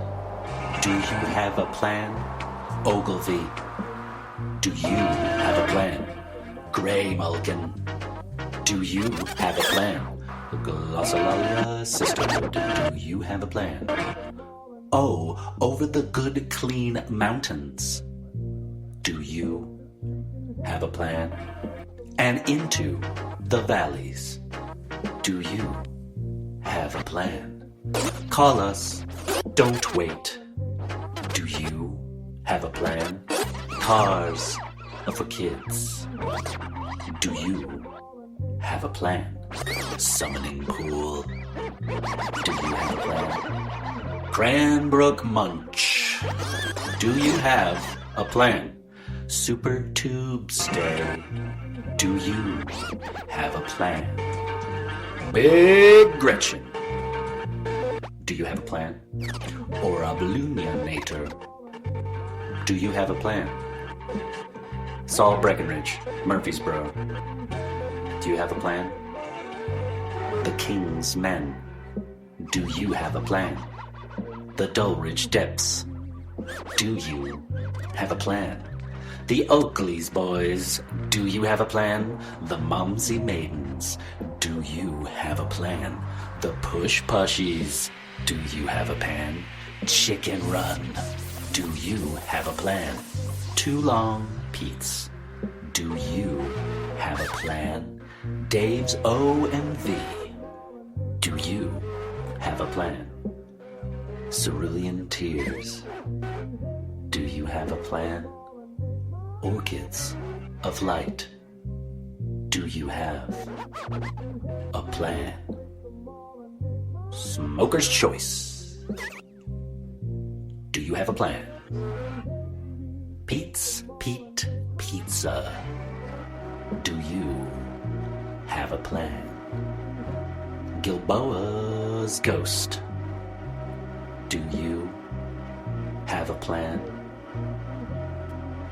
do you have a plan? Ogilvy, do you have a plan? Grey Mulligan, do you have a plan? Glossolalia Sisterhood, do you have a plan? Oh, over the good, clean mountains, do you have a plan? And into the valleys, do you have a plan? Call us, don't wait. Do you have a plan? Cars for kids, do you have a plan? Summoning pool, do you have a plan? Cranbrook Munch, do you have a plan? Super Tube Stay, do you have a plan? Big Gretchen, do you have a plan? Or a Balloonionator, do you have a plan? Saul Breckenridge, Murfreesboro, do you have a plan? The King's Men, do you have a plan? The Dulwich Depths, do you have a plan? The Oakley's Boys, do you have a plan? The Mumsy Maidens, do you have a plan? The Push Pushies, do you have a plan? Chicken Run, do you have a plan? Too Long Pete's, do you have a plan? Dave's O&V, do you have a plan? Cerulean Tears, do you have a plan? Orchids of Light, do you have a plan? Smoker's Choice, do you have a plan? Pete's Pete Pizza, do you have a plan? Gilboa's Ghost, do you have a plan?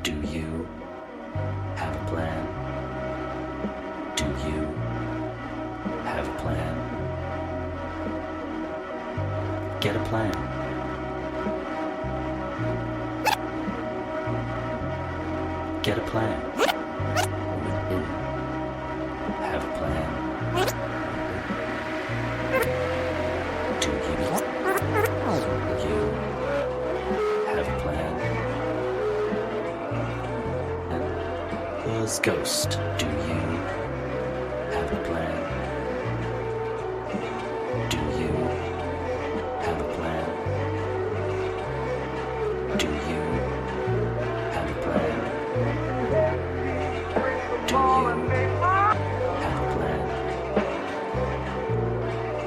Do you have a plan? Do you Get a plan. Get a plan. Have a plan. Do you have a plan? Who's ghost? Do you have a plan? Do you have a plan? Do you have a plan? Do you have a plan?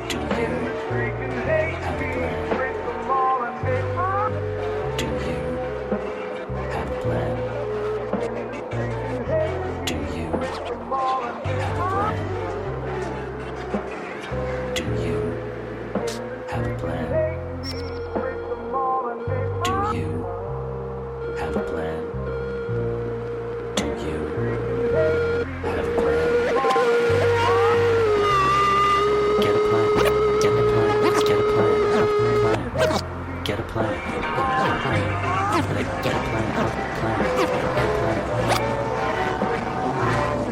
Do you have a plan? Do you have a plan? Do you have a plan? Do you have a plan? Do you have a plan? Do you have a plan? Get a plan. Get a plan. Get a plan. Get a plan. Get a plan.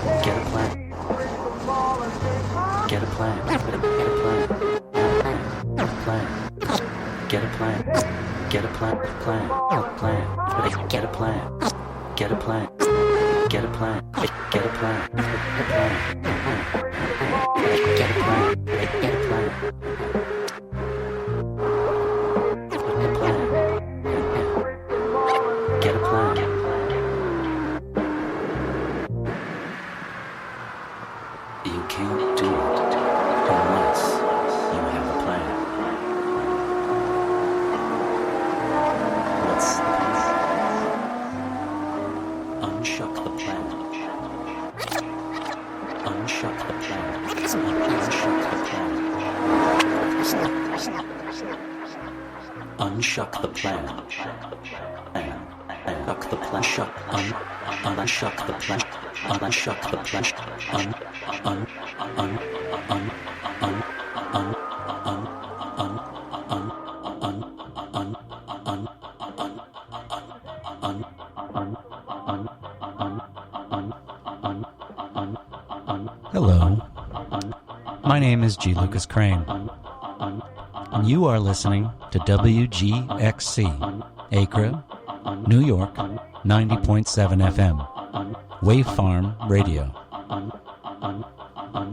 Get a plan. Get a plan. Get a plan. Get a plan. Plan. Get a plan. Get a plan. Get a plan. Get a plan. Get a plan. Get a plan. Get a plan. You can't do it unless you have a plan. What's the plan? Unshuck the plan. Unshuck the plan. Unshuck the plan. Unshuck the plan. Unshuck the plan. Unshuck the plan. Unshuck the plan. Hello. My name is G. Lucas Crane, and you are listening to WGXC, Acre, New York, 90.7 FM, Wave Farm Radio.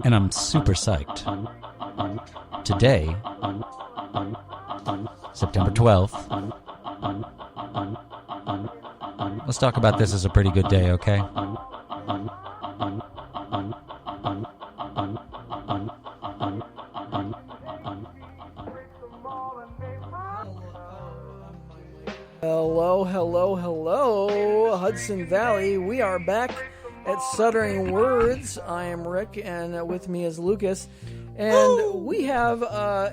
And I'm super psyched. Today, September 12th, let's talk about this as a pretty good day, okay? Hello, hello, hello, Hudson Valley. We are back at Stuttering Words. I am Rick, and with me is Lucas. And we have,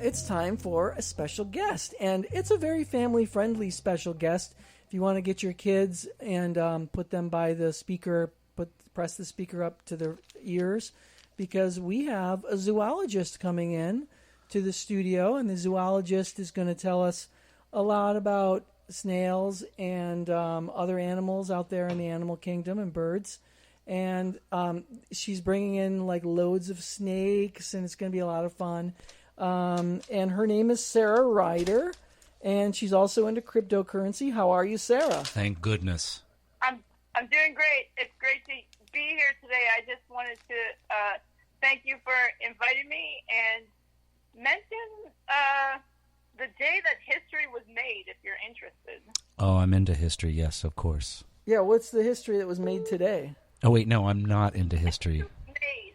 it's time for a special guest. And it's a very family-friendly special guest. If you want to get your kids and put them by the speaker, press the speaker up to their ears, because we have a zoologist coming in to the studio, and the zoologist is going to tell us a lot about snails and other animals out there in the animal kingdom and birds. And she's bringing in like loads of snakes, and it's going to be a lot of fun. And her name is Sarah Reiter, and she's also into cryptocurrency. How are you, Sarah? Thank goodness. I'm doing great. It's great to be here today. I just wanted to thank you for inviting me and mention the day that history was made, if you're interested. Oh, I'm into history, yes, of course. Yeah, what's the history that was made today? Oh, wait, no, I'm not into history. Made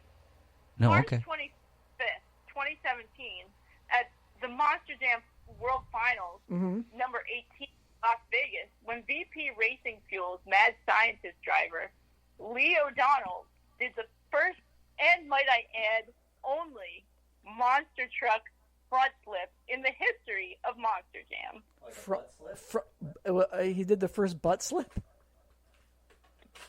No, March okay. 25th, 2017, at the Monster Jam World Finals, number 18, Las Vegas, when VP Racing Fuels Mad Scientist driver Lee O'Donnell did the first, and might I add, only monster truck front flip in the history of Monster Jam. He did the first butt slip?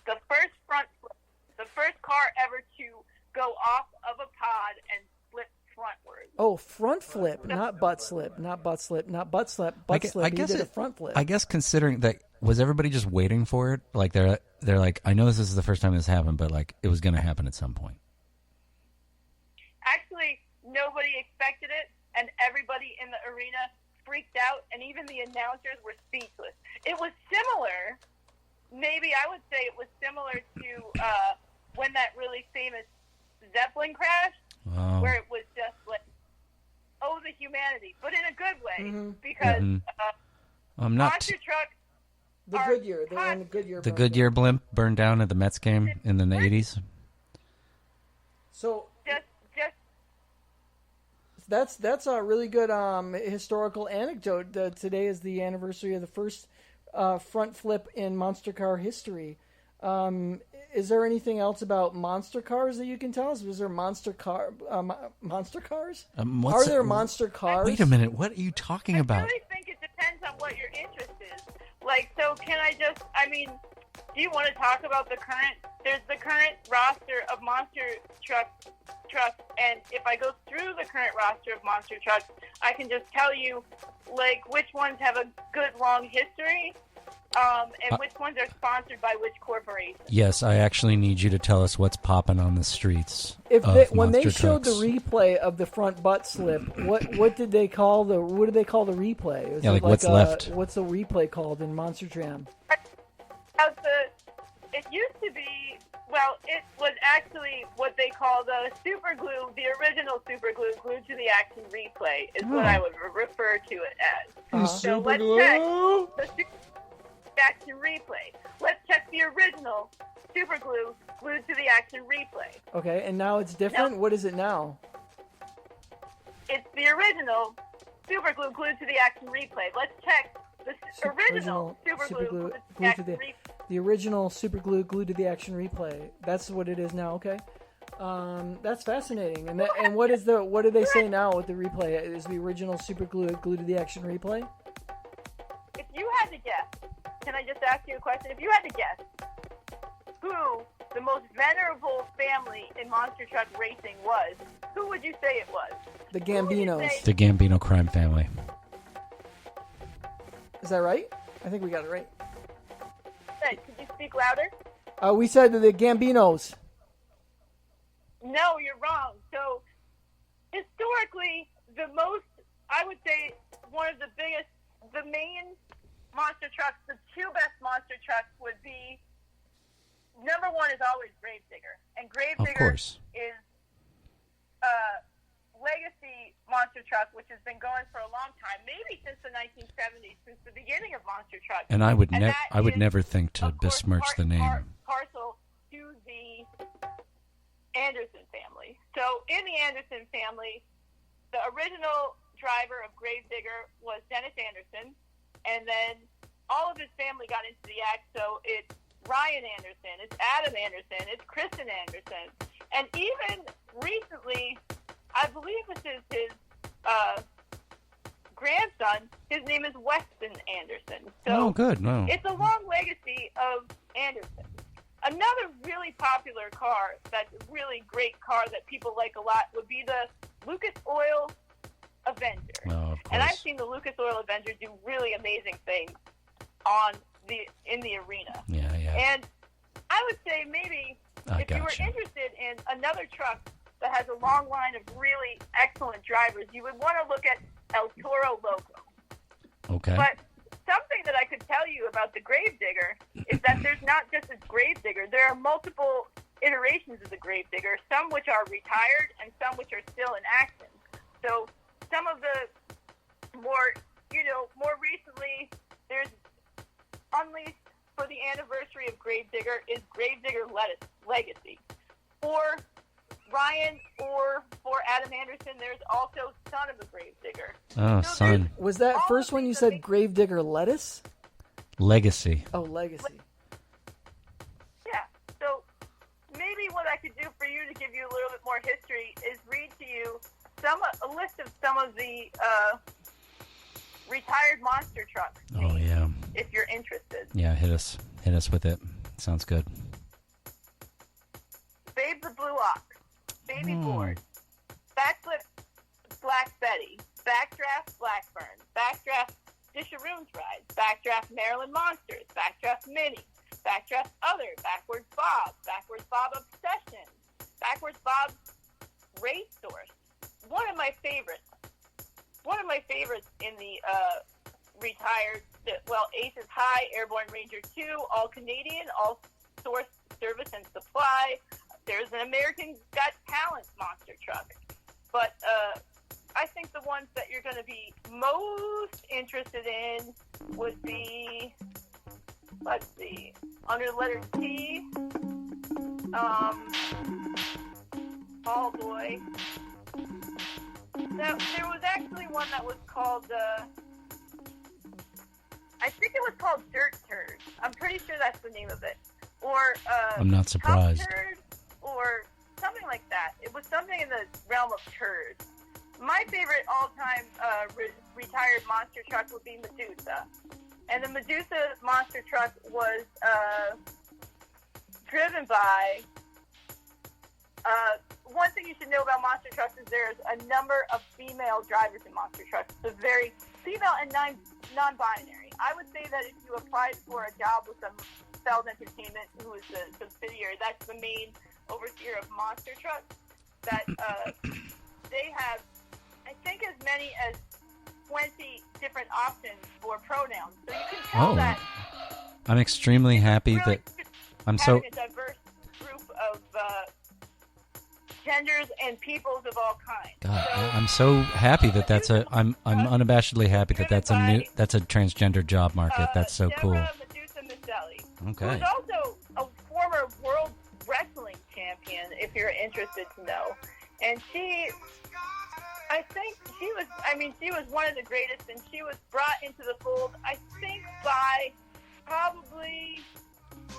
The first front flip. The first car ever to go off of a pod and flip frontwards. Oh, front flip, not butt slip, not butt slip, not butt slip, butt slip. He did a front flip. I guess considering that, was everybody just waiting for it? Like they're like, I know this is the first time this happened, but like it was going to happen at some point. Actually, nobody expected it, and everybody in the arena freaked out, and even the announcers were speechless. It was similar. Maybe I would say it was similar to when that really famous Zeppelin crashed, where it was just like, oh, the humanity, but in a good way, because monster trucks. The Goodyear, they were in the Goodyear. The Goodyear blimp burned down at the Mets game in the 80s. So that's a really good historical anecdote. Today is the anniversary of the first front flip in monster car history. Is there anything else about monster cars that you can tell us? Was there monster cars? Are there monster cars? Wait a minute. What are you talking about? I really think it depends on what your interest is. Like, so can I just, I mean, do you want to talk about there's the current roster of monster trucks, and if I go through the current roster of monster trucks, I can just tell you, like, which ones have a good long history, and which ones are sponsored by which corporation. Yes, I actually need you to tell us what's popping on the streets. When they showed the replay of the front butt slip, what did they call the replay? Yeah, like what's left? What's the replay called in Monster Jam? It used to be, well, it was actually what they call the super glue, the original super glue glued to the action replay is what I would refer to it as. So let's check the super action replay. Let's check the original super glue glued to the action replay. Okay, and now it's different? Now, what is it now? It's the original super glue glued to the action replay. Let's check the original super glue glued to the action replay. The original super glue glued to the action replay. That's what it is now. Okay, that's fascinating. And what do they say now with the replay? Is the original super glue glued to the action replay? If you had to guess, can I just ask you a question? If you had to guess who the most venerable family in monster truck racing was, who would you say it was? The Gambinos. The Gambino crime family. Is that right? I think we got it right. Could you speak louder? We said the Gambinos. No, you're wrong. So, historically, I would say one of the biggest, the main monster trucks, the two best monster trucks would be, number one is always Gravedigger. And Gravedigger is legacy monster truck, which has been going for a long time, maybe since the 1970s, since the beginning of monster truck. And I would never think to besmirch the name. Parcel to the Anderson family. So in the Anderson family, the original driver of Gravedigger was Dennis Anderson, and then all of his family got into the act. So it's Ryan Anderson, it's Adam Anderson, it's Kristen Anderson, and even recently, I believe this is his grandson. His name is Weston Anderson. So good. No. It's a long legacy of Anderson. Another really popular car, that's a really great car that people like a lot, would be the Lucas Oil Avenger. Oh, of course. And I've seen the Lucas Oil Avenger do really amazing things in the arena. Yeah. And I would say maybe if you were interested in another truck that has a long line of really excellent drivers, you would want to look at El Toro Loco. Okay. But something that I could tell you about the Gravedigger is that there's not just a Gravedigger. There are multiple iterations of the Gravedigger, some which are retired and some which are still in action. So some of the more recently, there's Unleashed for the anniversary of Gravedigger is Gravedigger Legacy. For Ryan or for Adam Anderson, there's also Son of a Gravedigger. Oh, so Son. Was that first one you said Gravedigger Lettuce? Legacy. Oh, Legacy. Yeah. So maybe what I could do for you to give you a little bit more history is read to you a list of some of the retired monster trucks. Oh, yeah. If you're interested. Yeah, hit us with it. Sounds good. Babe the Blue Ox, Baby Ford, Backflip Backdraft Blackburn, Backdraft Disharoons Ride, Backdraft Maryland Monsters, Backdraft Mini, Backdraft Other, Backwards Bob Obsession, Backwards Bob Race Source. One of my favorites in the retired, Aces High, Airborne Ranger 2, All Canadian, All Source Service and Supply. There's an American Got Talent monster truck. But I think the ones that you're going to be most interested in would be, let's see, under the letter T, oh boy. Now, there was actually one that was called, I think it was called Dirt Turd. I'm pretty sure that's the name of it. Or, I'm not surprised. Top Turd, or something like that. It was something in the realm of turds. My favorite all-time retired monster truck would be Medusa. And the Medusa monster truck was driven by... one thing you should know about monster trucks is there's a number of female drivers in monster trucks. It's a very female and non-binary. I would say that if you applied for a job with Feld Entertainment, who is the subsidiary, that's the main overseer of monster trucks, that they have, I think, as many as 20 different options for pronouns. So you can tell that I'm extremely happy really that I'm so... having a diverse group of genders and peoples of all kinds. God, I'm so happy that that's a... I'm unabashedly happy that that's a transgender job market. That's so cool. Medusa Miscelli, Okay. who's also a former world wrestling champion, if you're interested to know. And she was one of the greatest, and she was brought into the fold, I think, by probably,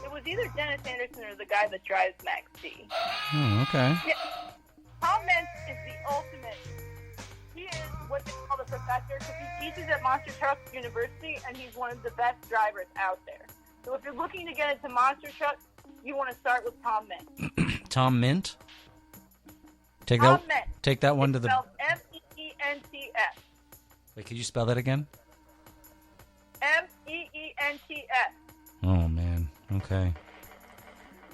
it was either Dennis Anderson or the guy that drives Max D. Oh, okay. Yeah. Tom Mentz is the ultimate. He is what they call the professor, because he teaches at Monster Trucks University, and he's one of the best drivers out there. So if you're looking to get into monster trucks, you want to start with Tom Mentz. Tom Mint? Take Tom Mentz. Take that one to the... Spelled M-E-E-N-T-S. Wait, could you spell that again? M-E-E-N-T-S. Oh, man. Okay.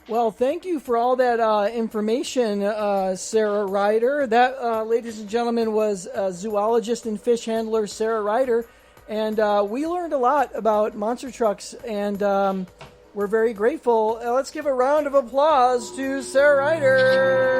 Well, thank you for all that information, Sarah Reiter. That, ladies and gentlemen, was zoologist and fish handler Sarah Reiter. And we learned a lot about monster trucks, and we're very grateful. Let's give a round of applause to Sarah Reiter.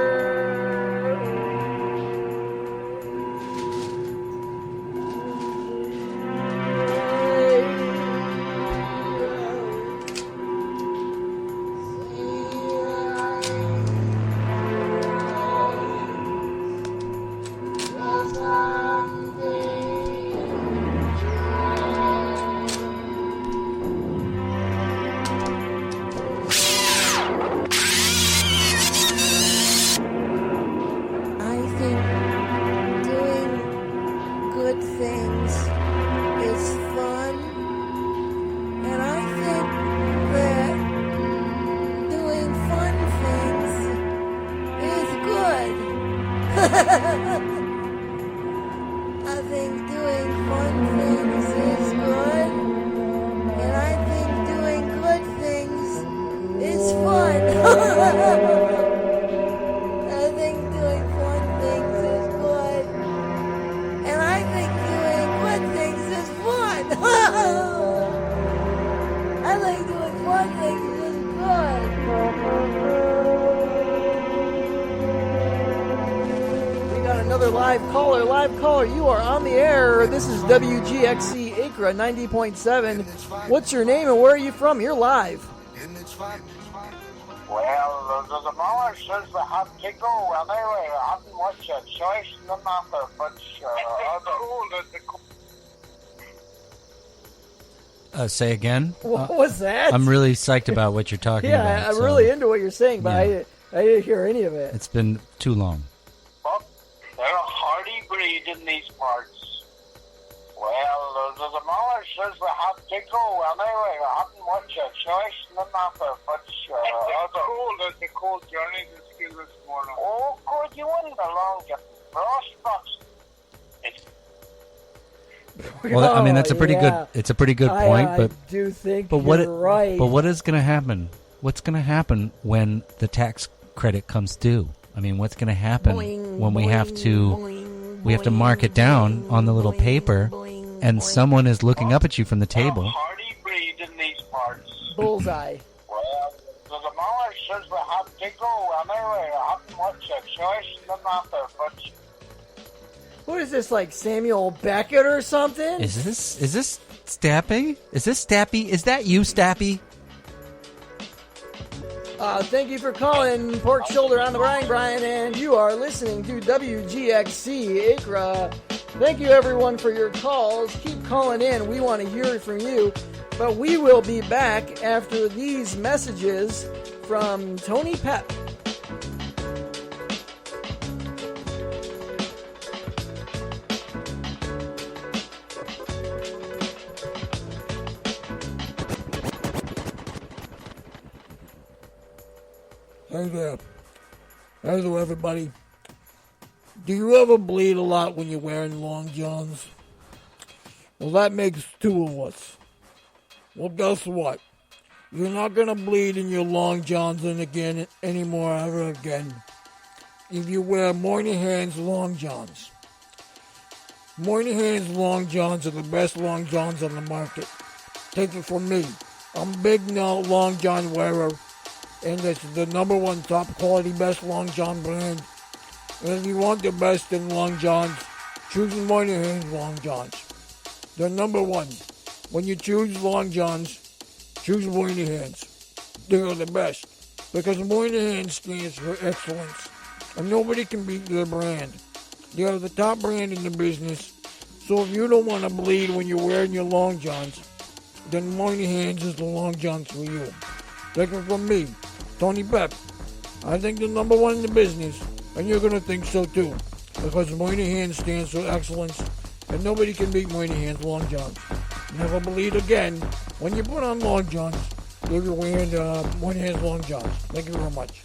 Live caller, you are on the air. This is WGXC Acra 90.7. What's your name and where are you from? You're live. Well, the mother says the hot tickle. Well, anyway, I haven't much choice in the matter, but say again? What was that? I'm really psyched about what you're talking about. Yeah, I'm really into what you're saying, but I didn't hear any of it. It's been too long. They're a hardy breed in these parts. Well, the mother says the hot tickle. Well, anyway, I haven't much choice in the matter, but it's a cool journey to school this morning. Oh, good, you wouldn't belong to frostbox. Well, I mean that's a pretty good. yeah. It's a pretty good point, I but do think but you're right. But what is going to happen? What's going to happen when the tax credit comes due? I mean, what's going to happen when we have to mark it down on the little paper, and someone is looking up at you from the table? Hardy breed in these parts. Bullseye. Well, the demolish says they have to go anyway. I haven't much a choice in the matter, but What is this, like Samuel Beckett or something? Is this Stappy? Is this Stappy? Is that you, Stappy? Thank you for calling Pork Shoulder on the Brian, and you are listening to WGXC Acra. Thank you, everyone, for your calls. Keep calling in. We want to hear from you. But we will be back after these messages from Tony Pep. Hey there. Hello, everybody. Do you ever bleed a lot when you're wearing long johns? Well, that makes two of us. Well, guess what? You're not going to bleed in your long johns anymore ever again if you wear Moynihan's long johns. Moynihan's long johns are the best long johns on the market. Take it from me. I'm a big long john wearer, and it's the number one top quality best long john brand. And if you want the best in long johns, choose Moynihan's long johns. They're number one. When you choose long johns, choose Moynihan's. They are the best because Moynihan stands for excellence, and nobody can beat their brand. They are the top brand in the business. So if you don't want to bleed when you're wearing your long johns, then Moynihan's is the long johns for you. Take it from me, Tony Pep. I think the number one in the business, and you're going to think so too, because Moynihan stands for excellence, and nobody can beat Moynihan's long johns. Never bleed again when you put on long johns if you're wearing Moynihan's long johns. Thank you very much.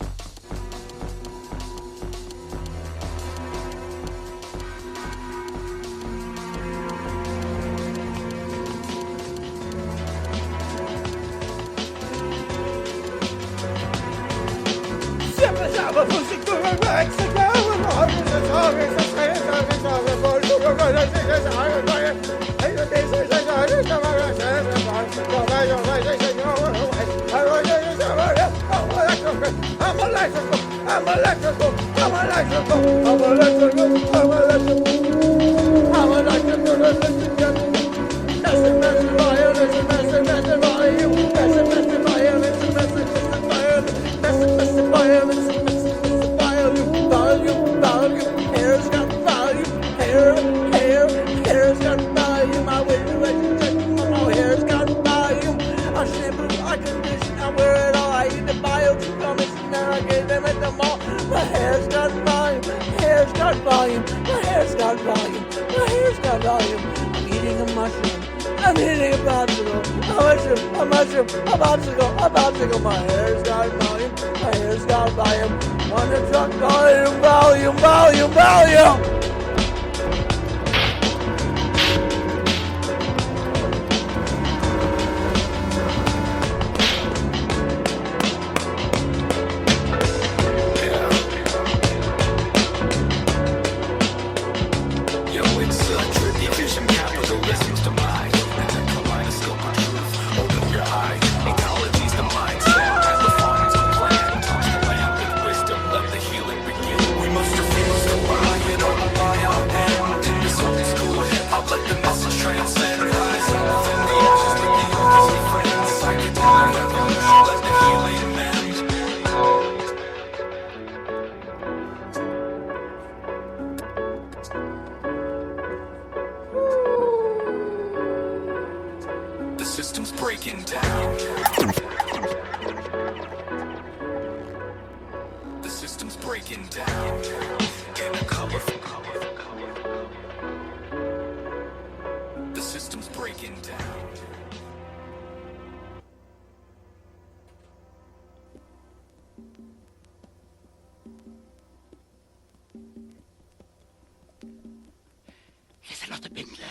Here's another Bindler.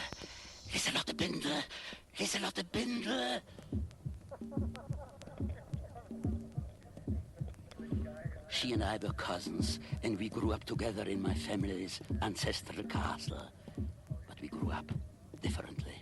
Lieselotte Bindel, Lieselotte Bindel. She and I were cousins, and we grew up together in my family's ancestral castle. But we grew up differently.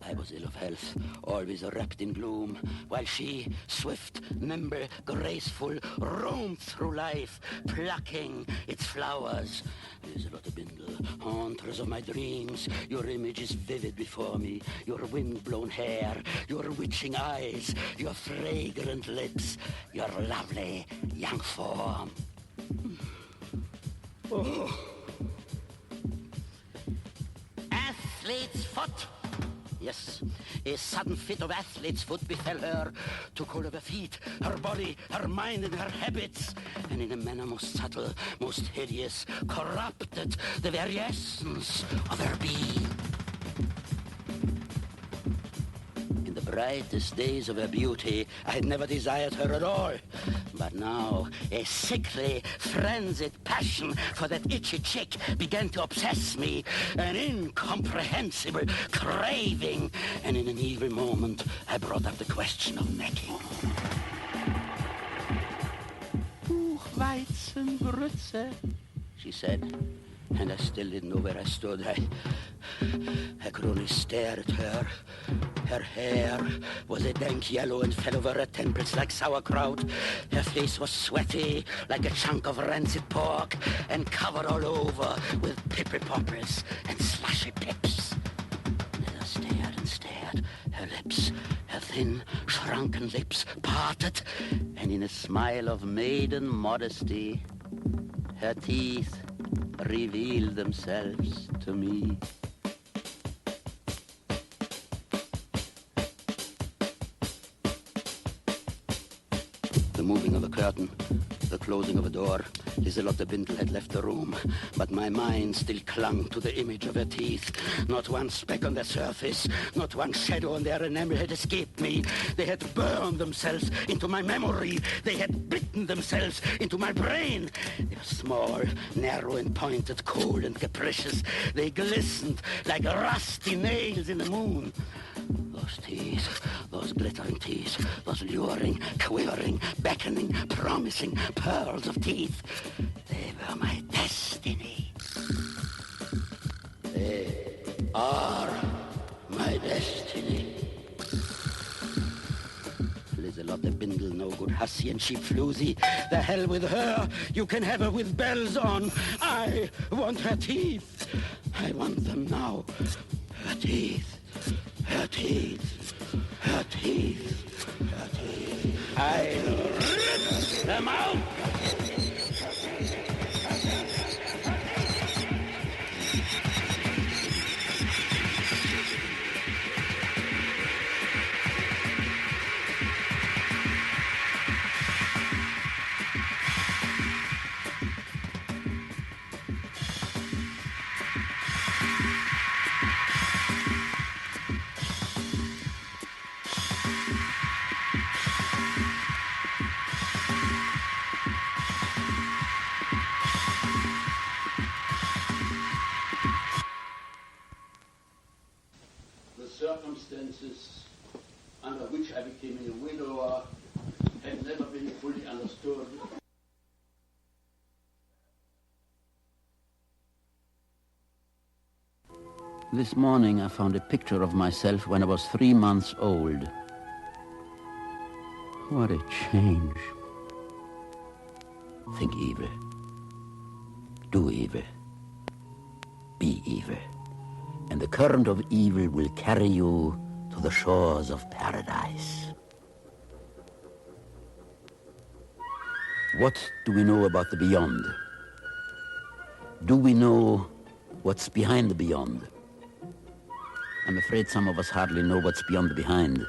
I was ill of health, always wrapped in gloom, while she, swift, nimble, graceful, roamed through life, plucking its flowers. Lieselotte Bindel, hauntress of my dreams, your image is vivid before me, your wind-blown hair, your witching eyes, your fragrant lips, your lovely young form. Oh. Athlete's foot. Yes, a sudden fit of athlete's foot befell her, took hold of her feet, her body, her mind, and her habits, and in a manner most subtle, most hideous, corrupted the very essence of her being. In the brightest days of her beauty, I had never desired her at all. But now, a sickly, frenzied passion for that itchy chick began to obsess me, an incomprehensible craving, and in an evil moment, I brought up the question of necking. Buchweizengrütze, she said, and I still didn't know where I stood. I could only stare at her. Her hair was a dank yellow and fell over her temples like sauerkraut. Her face was sweaty like a chunk of rancid pork and covered all over with pipple-poppers and slushy pips. And I stared and stared. Her lips, her thin, shrunken lips parted, and in a smile of maiden modesty, her teeth revealed themselves to me. The moving of a curtain, the closing of a door. Lieselotte Bindel had left the room, but my mind still clung to the image of her teeth. Not one speck on their surface, not one shadow on their enamel had escaped me. They had burned themselves into my memory. They had bitten themselves into my brain. They were small, narrow and pointed, cold and capricious. They glistened like rusty nails in the moon. Those teeth, those glittering teeth, those luring, quivering, beckoning, promising pearls of teeth. They were my destiny. They are my destiny. Lieselotte Bindel, no good hussy and cheap floozy. The hell with her. You can have her with bells on. I want her teeth. I want them now. Her teeth. Her teeth, her teeth, her teeth. I'll rip them out. Circumstances under which I became a widower have never been fully understood. This morning I found a picture of myself when I was 3 months old. What a change. Think evil. Do evil. Be evil. And the current of evil will carry you to the shores of paradise. What do we know about the beyond? Do we know what's behind the beyond? I'm afraid some of us hardly know what's beyond the behind.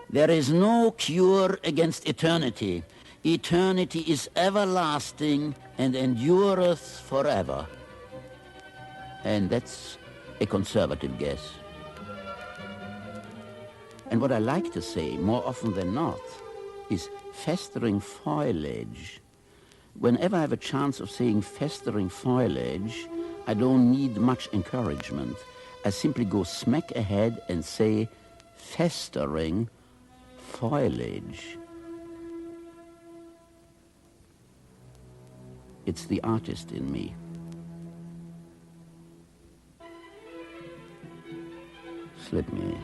There is no cure against eternity. Eternity is everlasting and endureth forever. And that's a conservative guess. And what I like to say, more often than not, is festering foliage, Whenever I have a chance of saying festering foliage, I don't need much encouragement. I simply go smack ahead and say festering foliage. It's the artist in me. Slip me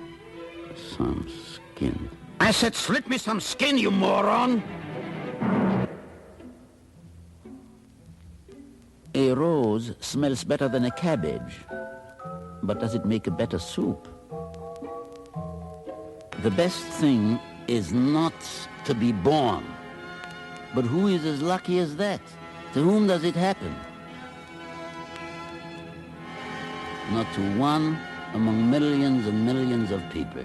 some skin. I said slip me some skin, you moron! A rose smells better than a cabbage, but does it make a better soup? The best thing is not to be born. But who is as lucky as that? To whom does it happen? Not to one among millions and millions of people.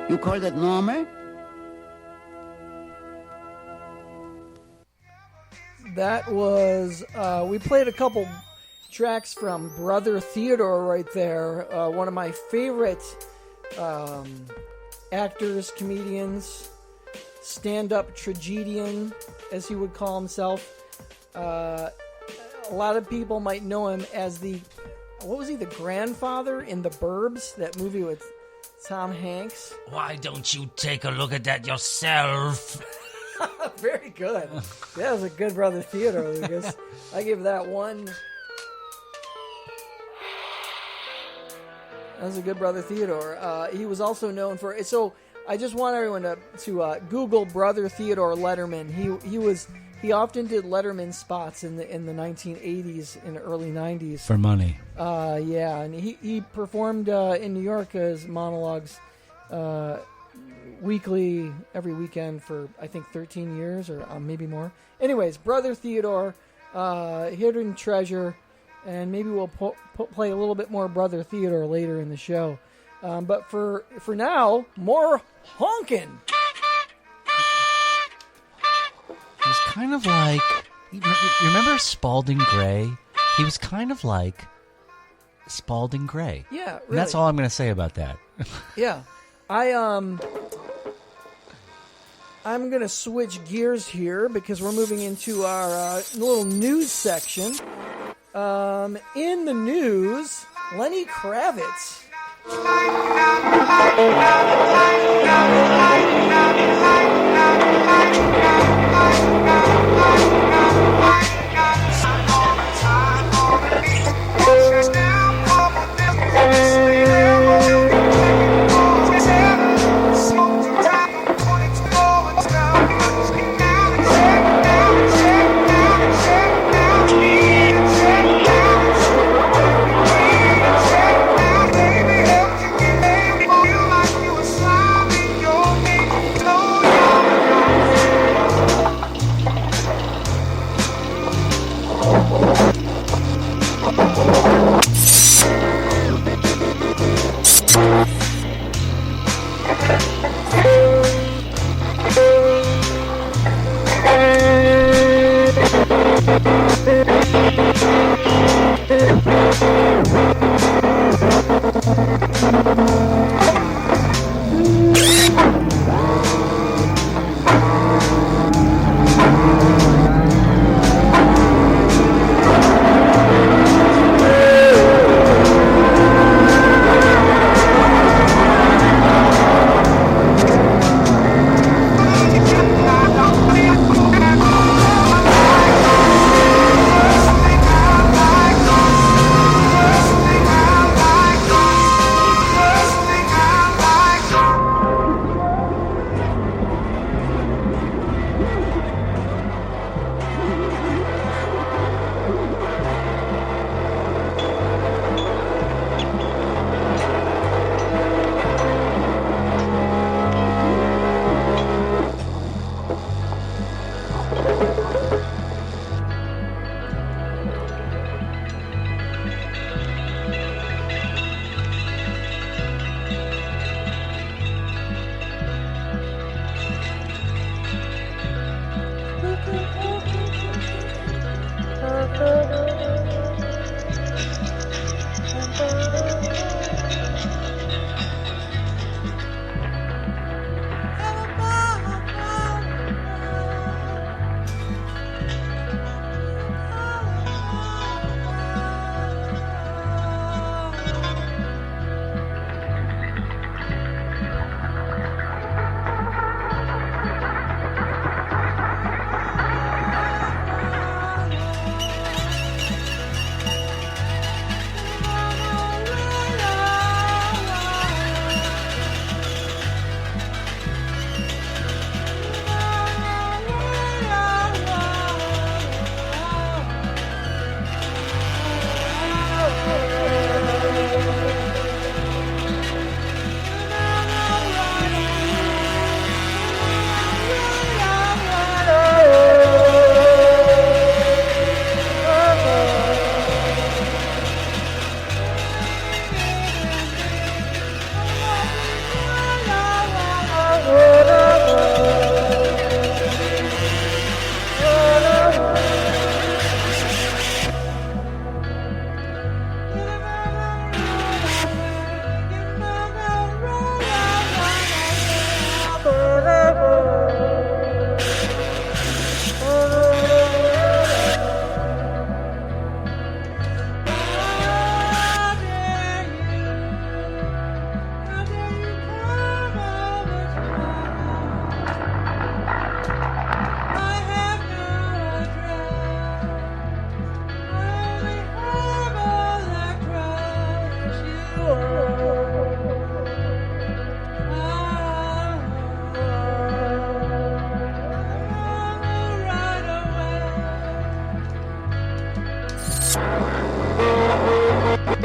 You call that normal? That was, we played a couple tracks from Brother Theodore right there. One of my favorite actors, comedians, stand-up tragedian, as he would call himself. A lot of people might know him as the grandfather in The Burbs, that movie with Tom Hanks. Why don't you take a look at that yourself? Very good. That was a good Brother Theodore, Lucas. I give that one. That was a good Brother Theodore. He was also known for. So I just want everyone to Google Brother Theodore Letterman. He often did Letterman spots in the 1980s and early 90s for money. Yeah, and he performed in New York as monologues. Weekly, every weekend for, I think, 13 years or maybe more. Anyways, Brother Theodore, Hidden Treasure, and maybe we'll play a little bit more Brother Theodore later in the show. But for now, more honking. He's kind of like, you remember Spalding Gray? He was kind of like Spalding Gray. Yeah, really. And that's all I'm going to say about that. Yeah. I'm going to switch gears here because we're moving into our little news section. In the news, Lenny Kravitz.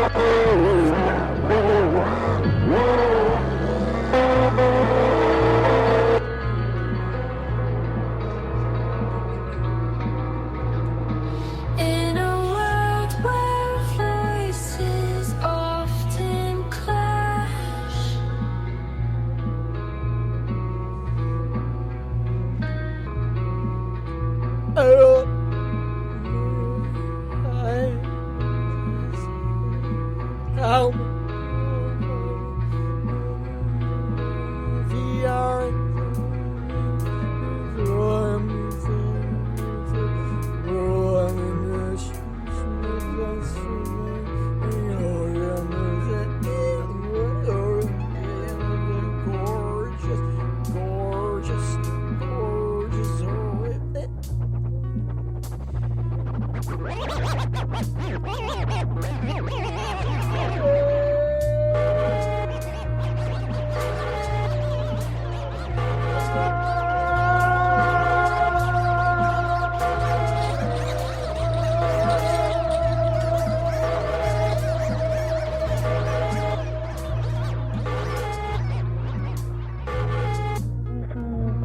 In a world where voices often clash,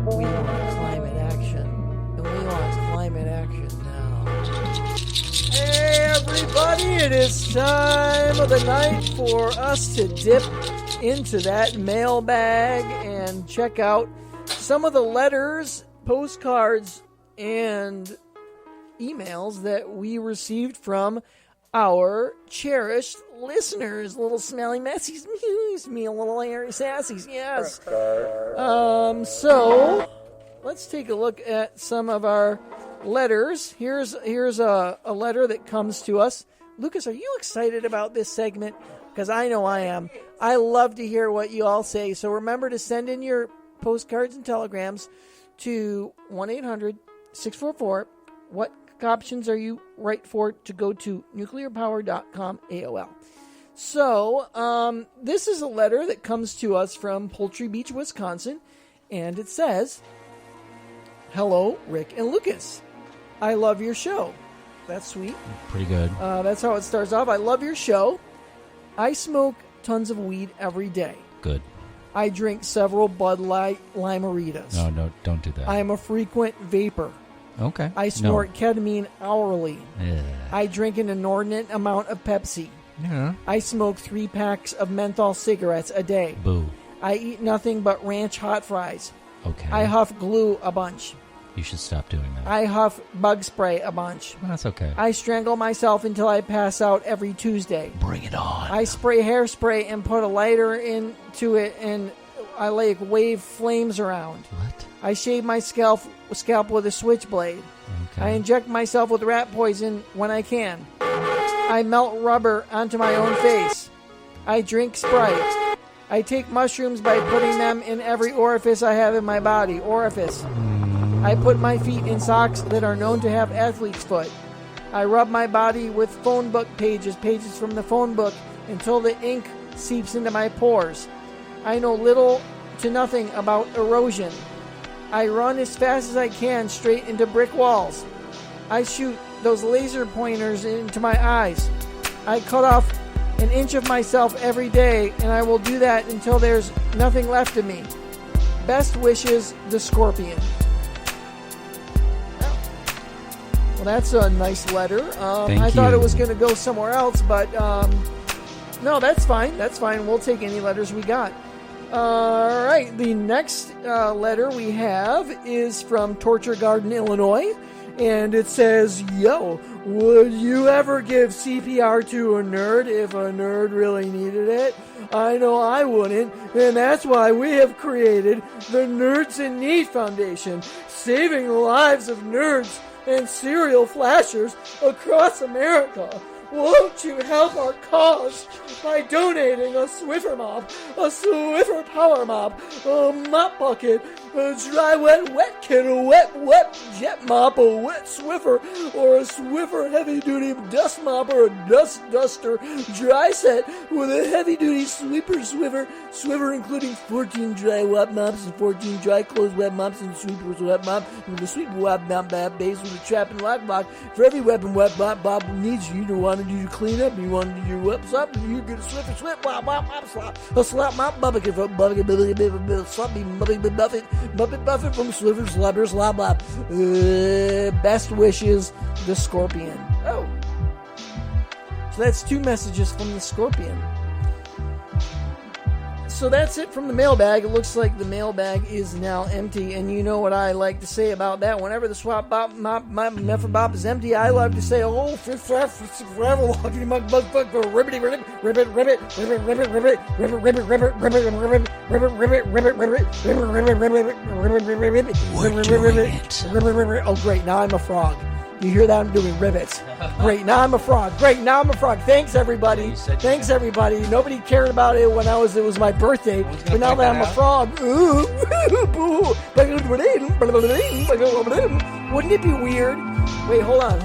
We want climate action, and we want climate action now. Hey, everybody, it is time of the night for us to dip into that mailbag and check out some of the letters, postcards, and emails that we received from our cherished listeners, little smelly messies, me a little airy sassies, yes. So let's take a look at some of our letters. Here's a letter that comes to us. Lucas, are you excited about this segment? Because I know I am. I love to hear what you all say. So remember to send in your postcards and telegrams to 1-800-644. What options are you right for to go to nuclearpower.com AOL. So this is a letter that comes to us from Poultry Beach, Wisconsin, and it says, "Hello, Rick and Lucas. I love your show." That's sweet. Pretty good. That's how it starts off. I love your show. I smoke tons of weed every day. Good. I drink several Bud Light Lime-A-Ritas. No, don't do that. I am a frequent vapor. Okay. I snort ketamine hourly. Yeah. I drink an inordinate amount of Pepsi. Yeah. I smoke 3 packs of menthol cigarettes a day. Boo. I eat nothing but ranch hot fries. Okay. I huff glue a bunch. You should stop doing that. I huff bug spray a bunch. That's okay. I strangle myself until I pass out every Tuesday. Bring it on. I spray hairspray and put a lighter into it, and I wave flames around. What? I shave my scalp with a switchblade. Okay. I inject myself with rat poison when I can. I melt rubber onto my own face. I drink Sprite. I take mushrooms by putting them in every orifice I have in my body. Orifice. I put my feet in socks that are known to have athlete's foot. I rub my body with phone book pages from the phone book until the ink seeps into my pores. I know little to nothing about erosion. I run as fast as I can straight into brick walls. I shoot those laser pointers into my eyes. I cut off an inch of myself every day, and I will do that until there's nothing left of me. Best wishes, the Scorpion. Well, that's a nice letter. I thought it was going to go somewhere else, but no, that's fine. That's fine. We'll take any letters we got. All right, the next letter we have is from Torture Garden, Illinois, and it says, "Yo, would you ever give CPR to a nerd if a nerd really needed it? I know I wouldn't, and that's why we have created the Nerds in Need Foundation, saving the lives of nerds and serial flashers across America. Won't you help our cause by donating a Swiffer mop, a Swiffer power mop, a mop bucket, A dry, wet can a wet jet mop, a wet Swiffer, or a Swiffer heavy-duty dust mop, or a dust duster dry set with a heavy-duty Swiffer including 14 dry wet mops and 14 dry clothes wet mops and sweepers wet mop with a sweeper wet mop base with a trap and lock block. For every weapon wet mop Bob needs you to want to do clean up, you want to do your wet slap, you get a Swiffer swip mop slap, a slap mop bucket from bucket sloppy Buffett from Swiffer Slapper Slap Lap. Best wishes, the Scorpion. Oh. So that's 2 messages from the Scorpion. So that's it from the mailbag. It looks like the mailbag is now empty, and you know what I like to say about that. Whenever the swap bop, my method bop is empty, I love to say, "Oh, forever walking my motherfucker, ribbit, ribbit, ribbit, ribbit, ribbit, ribbit, ribbit, ribbit, ribbit, ribbit, ribbit, ribbit, ribbit, ribbit, ribbit, ribbit, ribbit, ribbit." Oh, great! Now I'm a frog. You hear that? I'm doing rivets. Great, now I'm a frog. Great, now I'm a frog. Thanks, everybody. Thanks, everybody. Nobody cared about it when it was my birthday, but now that I'm a frog, wouldn't it be weird? Wait, hold on.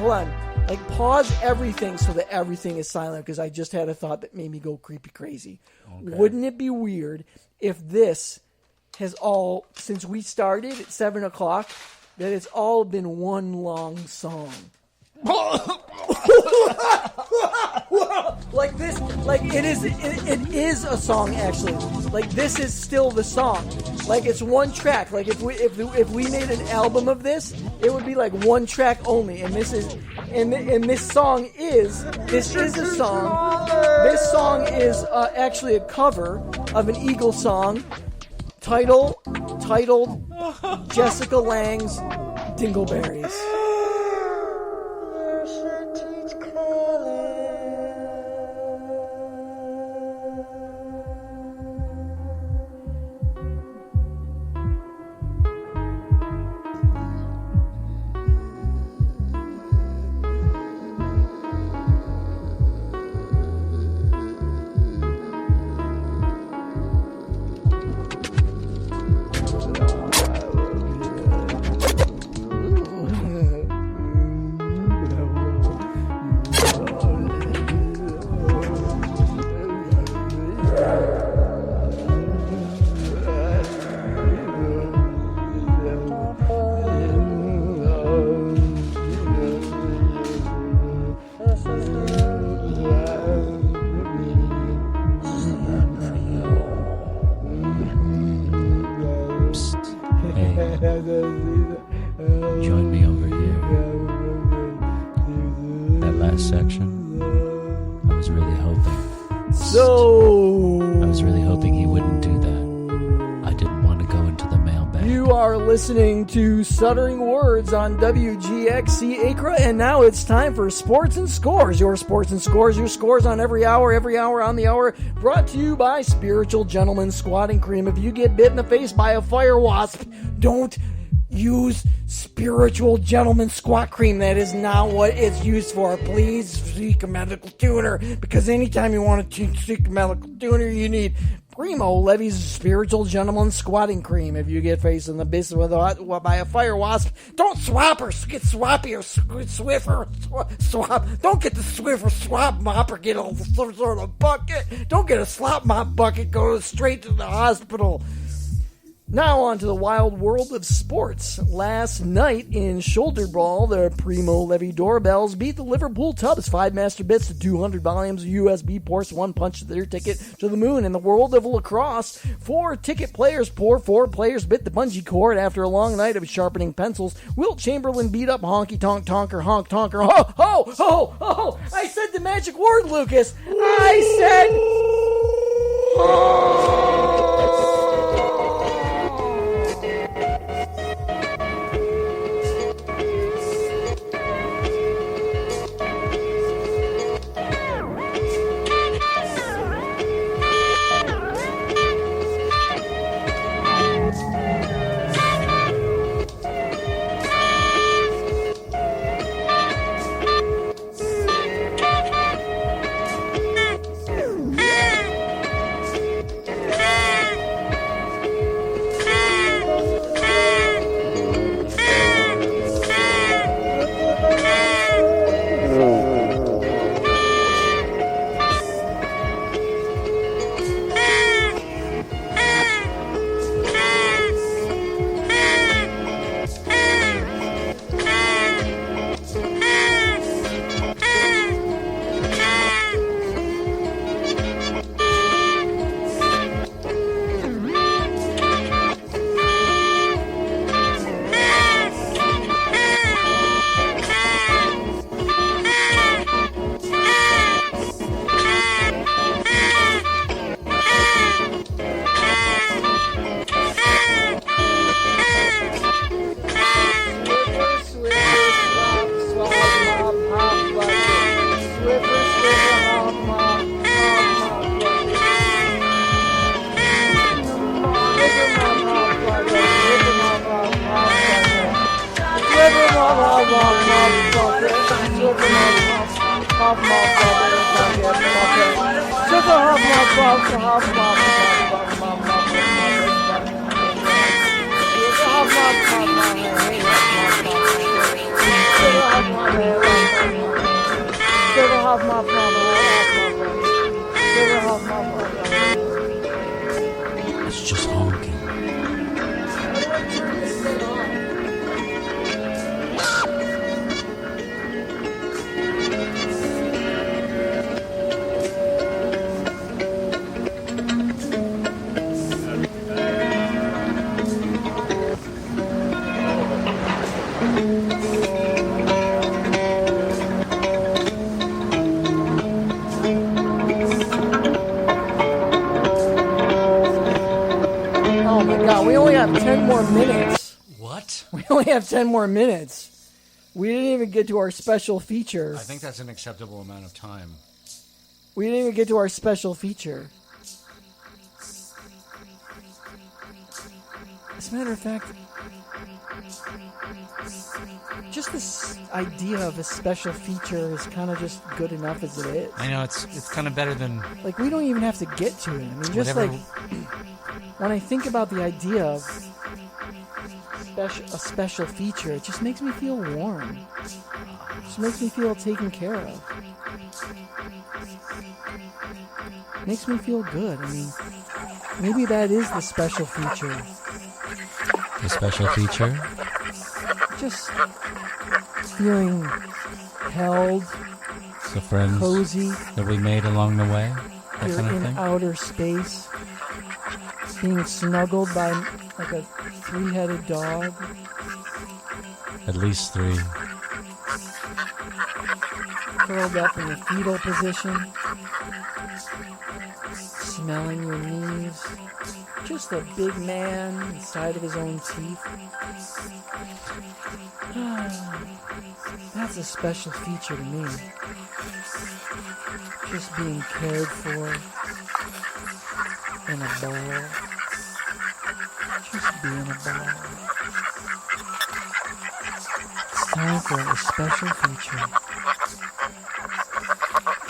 Like, pause everything so that everything is silent, because I just had a thought that made me go creepy crazy. Okay. Wouldn't it be weird if this has all, since we started at 7 o'clock, that it's all been one long song? Like this, like it is a song actually. Like this is still the song. Like it's one track. Like if we made an album of this, it would be like one track only. And this is, and this song is a song. This song is actually a cover of an Eagles song titled Jessica Lange's Dingleberries. Join me over here. That last section, I was really hoping he wouldn't do that. I didn't want to go into the mailbag. You are listening to Stuttering Words on WGXC Acra, and now it's time for Sports and Scores. Your sports and scores, your scores on every hour on the hour, brought to you by Spiritual Gentleman Squatting Cream. If you get bit in the face by a fire wasp, don't use Spiritual Gentleman Squat Cream. That is not what it's used for. Please seek a medical tuner, because anytime you want to seek a medical tuner, you need Primo Levy's Spiritual Gentleman Squatting Cream. If you get faced in the business by a fire wasp, don't swap or get swappy or Swiffer swap. Don't get the Swiffer swap mop or get a sort of bucket. Don't get a slop mop bucket. Go straight to the hospital. Now on to the wild world of sports. Last night in shoulder ball, the Primo Levi Doorbells beat the Liverpool Tubs 5 master bits to 200 volumes of USB ports. One punched their ticket to the moon. In the world of lacrosse, 4 ticket players bit the bungee cord after a long night of sharpening pencils. Wilt Chamberlain beat up Honky Tonk Tonker Honk Tonker. Ho ho ho ho! I said the magic word, Lucas. I said. It's just honking. Oh my God, we only have 10 more minutes. What? We only have 10 more minutes. We didn't even get to our special feature. I think that's an acceptable amount of time. We didn't even get to our special feature. As a matter of fact, just this idea of a special feature is kind of just good enough as it is. I know, it's kind of better than... Like, we don't even have to get to it. I mean, just Whatever. like, when I think about the idea of a special feature, it just makes me feel warm. It just makes me feel taken care of. Makes me feel good. I mean, maybe that is the special feature. The special feature? Just feeling held, The friends cozy, that we made along the way? That you're kind of in thing? outer space, being snuggled by like a three-headed dog. At least 3. Curled up in the fetal position, smelling your knees. Just a big man inside of his own teeth. That's a special feature to me. Just being cared for in a ball. Just being a ball. It's time for a special feature.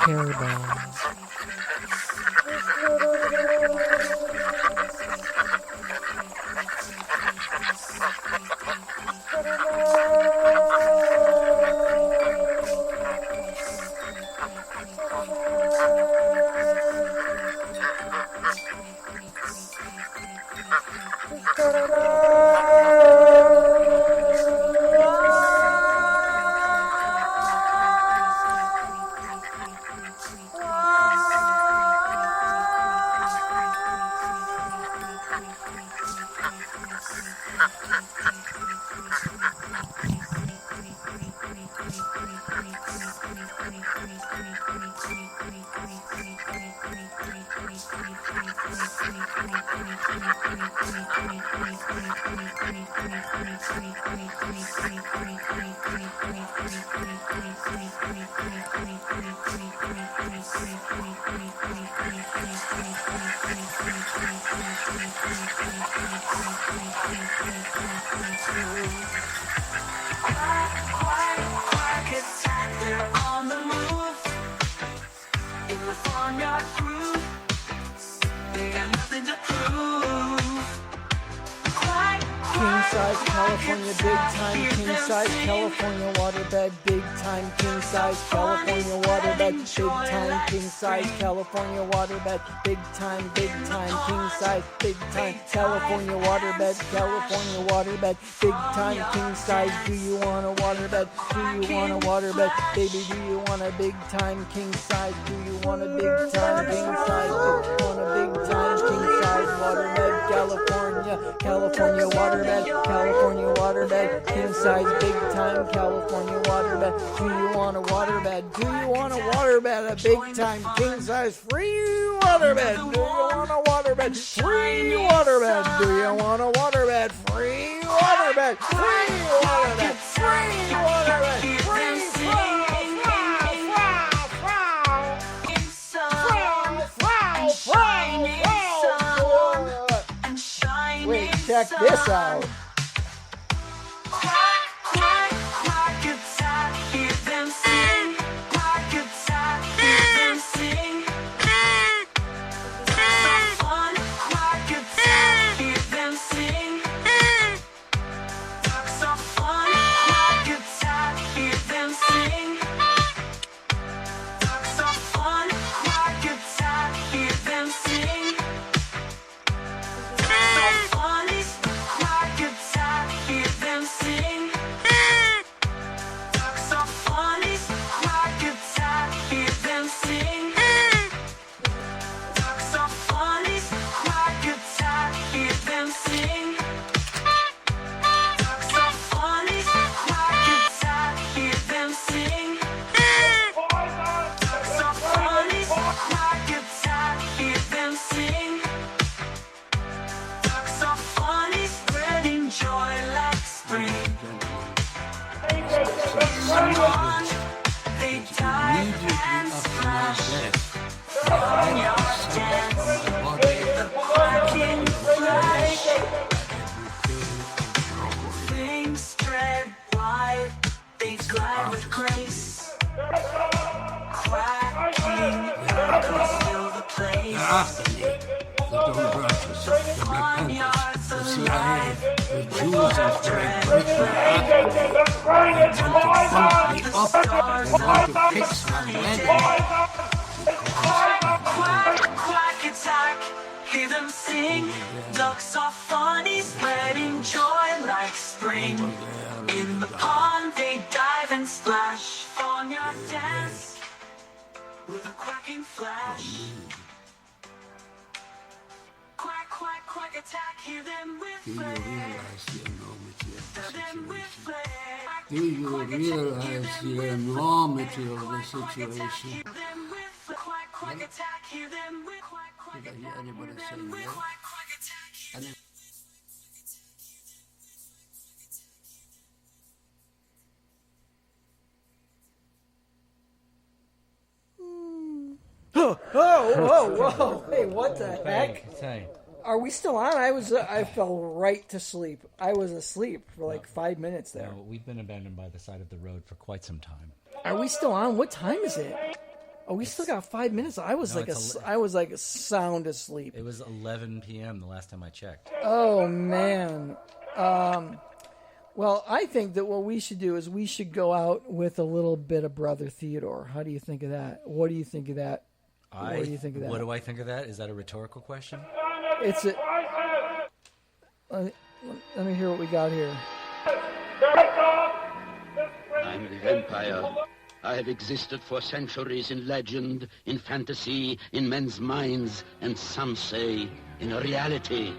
Care ball. King-size California, big-time king-size California waterbed, big-time king-size California waterbed, big-time king-size California waterbed, big-time king-size, big-time California waterbed, California waterbed, big-time king-size. Do you want a waterbed? Do you want a waterbed? Baby, do you want a big-time king-size? Do you want a big-time king-size? Do you want a big-time king-size waterbed? California waterbed, California waterbed, king size, big time California waterbed. Do you want a waterbed? Do you want a waterbed? A big time king size free waterbed. Do you want a waterbed? Free waterbed. Do you want a waterbed? Free waterbed. Free waterbed. Free waterbed. Free Wait, check this out. Mossad, the Dole Branches, the Black Panthers, the CIA, the Jews and Fred Britain, they want to bump me up, they want to fix my wedding. Quack attack, hear them sing. Ducks are funny, spreading joy like spring. In the pond they dive and splash. Farmyard dance with a quacking flash. Quack, quack, quack attack, hear them with Do you flair. realize the enormity of the Them with situation? flair. Do you realize the enormity of the situation? Quack, quack attack, hear them with quack, quack Did I hear anybody attack, saying with that? quack, quack attack. And it- Whoa. Hey, what the heck? Hey. Are we still on? I fell right to sleep. I was asleep for like 5 minutes there. No, we've been abandoned by the side of the road for quite some time. Are we still on? What time is it? Oh, we still got 5 minutes. I was like sound asleep. It was 11 p.m. the last time I checked. Oh man. Well, I think that what we should do is we should go out with a little bit of Brother Theodore. How do you think of that? What do you think of that? What do you think of that? What do I think of that? Is that a rhetorical question? It's a. Let me hear what we got here. I'm the vampire. I have existed for centuries in legend, in fantasy, in men's minds, and some say in reality.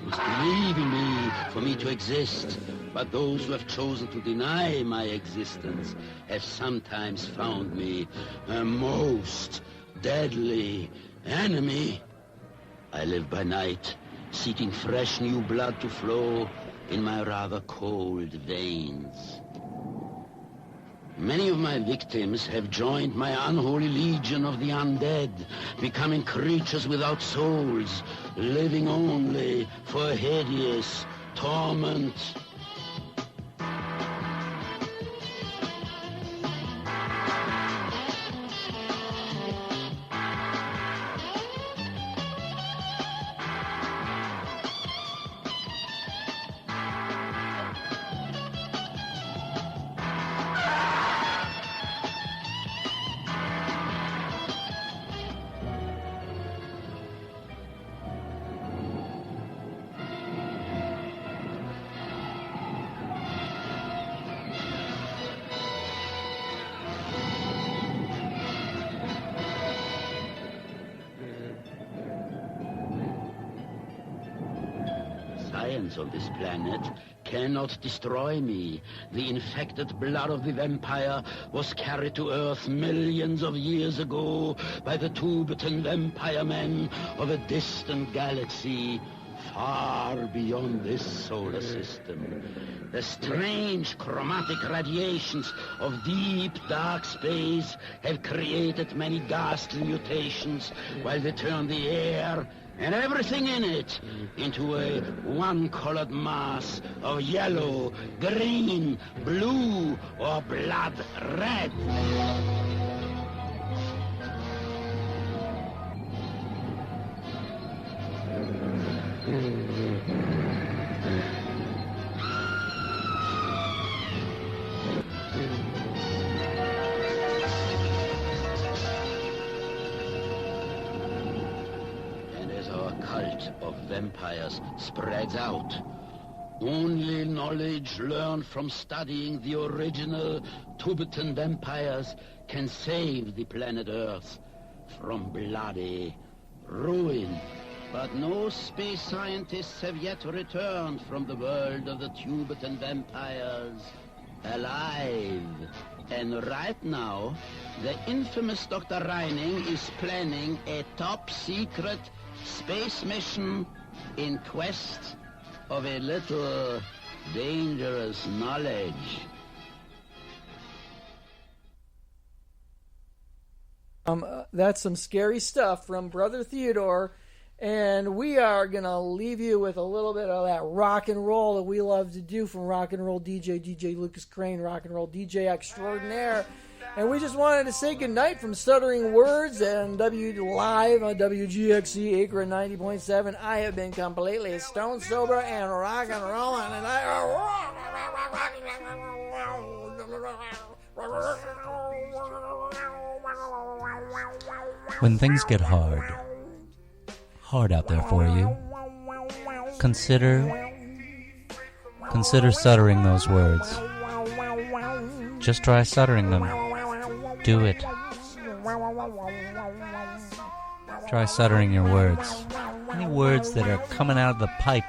You must believe in me for me to exist, but those who have chosen to deny my existence have sometimes found me a most deadly enemy. I live by night, seeking fresh new blood to flow in my rather cold veins. Many of my victims have joined my unholy legion of the undead, becoming creatures without souls, living only for hideous torment. Science of this planet cannot destroy me. The infected blood of the vampire was carried to Earth millions of years ago by the Tibetan vampire men of a distant galaxy far beyond this solar system. The strange chromatic radiations of deep, dark space have created many ghastly mutations while they turn the air and everything in it into a one-colored mass of yellow, green, blue, or blood red. Cult of vampires spreads out. Only knowledge learned from studying the original Tibetan vampires can save the planet Earth from bloody ruin. But no space scientists have yet returned from the world of the Tibetan vampires alive. And right now, the infamous Dr. Reining is planning a top-secret space mission in quest of a little dangerous knowledge. That's some scary stuff from Brother Theodore, and we are going to leave you with a little bit of that rock and roll that we love to do from rock and roll DJ Lucas Crane, rock and roll DJ extraordinaire. And we just wanted to say goodnight from Stuttering Words and live on WGXC Acre 90.7. I have been completely stone sober and rock and rolling, and When things get hard out there for you, consider stuttering those words. Just try stuttering them. Do it. Try stuttering your words. Any words that are coming out of the pipe.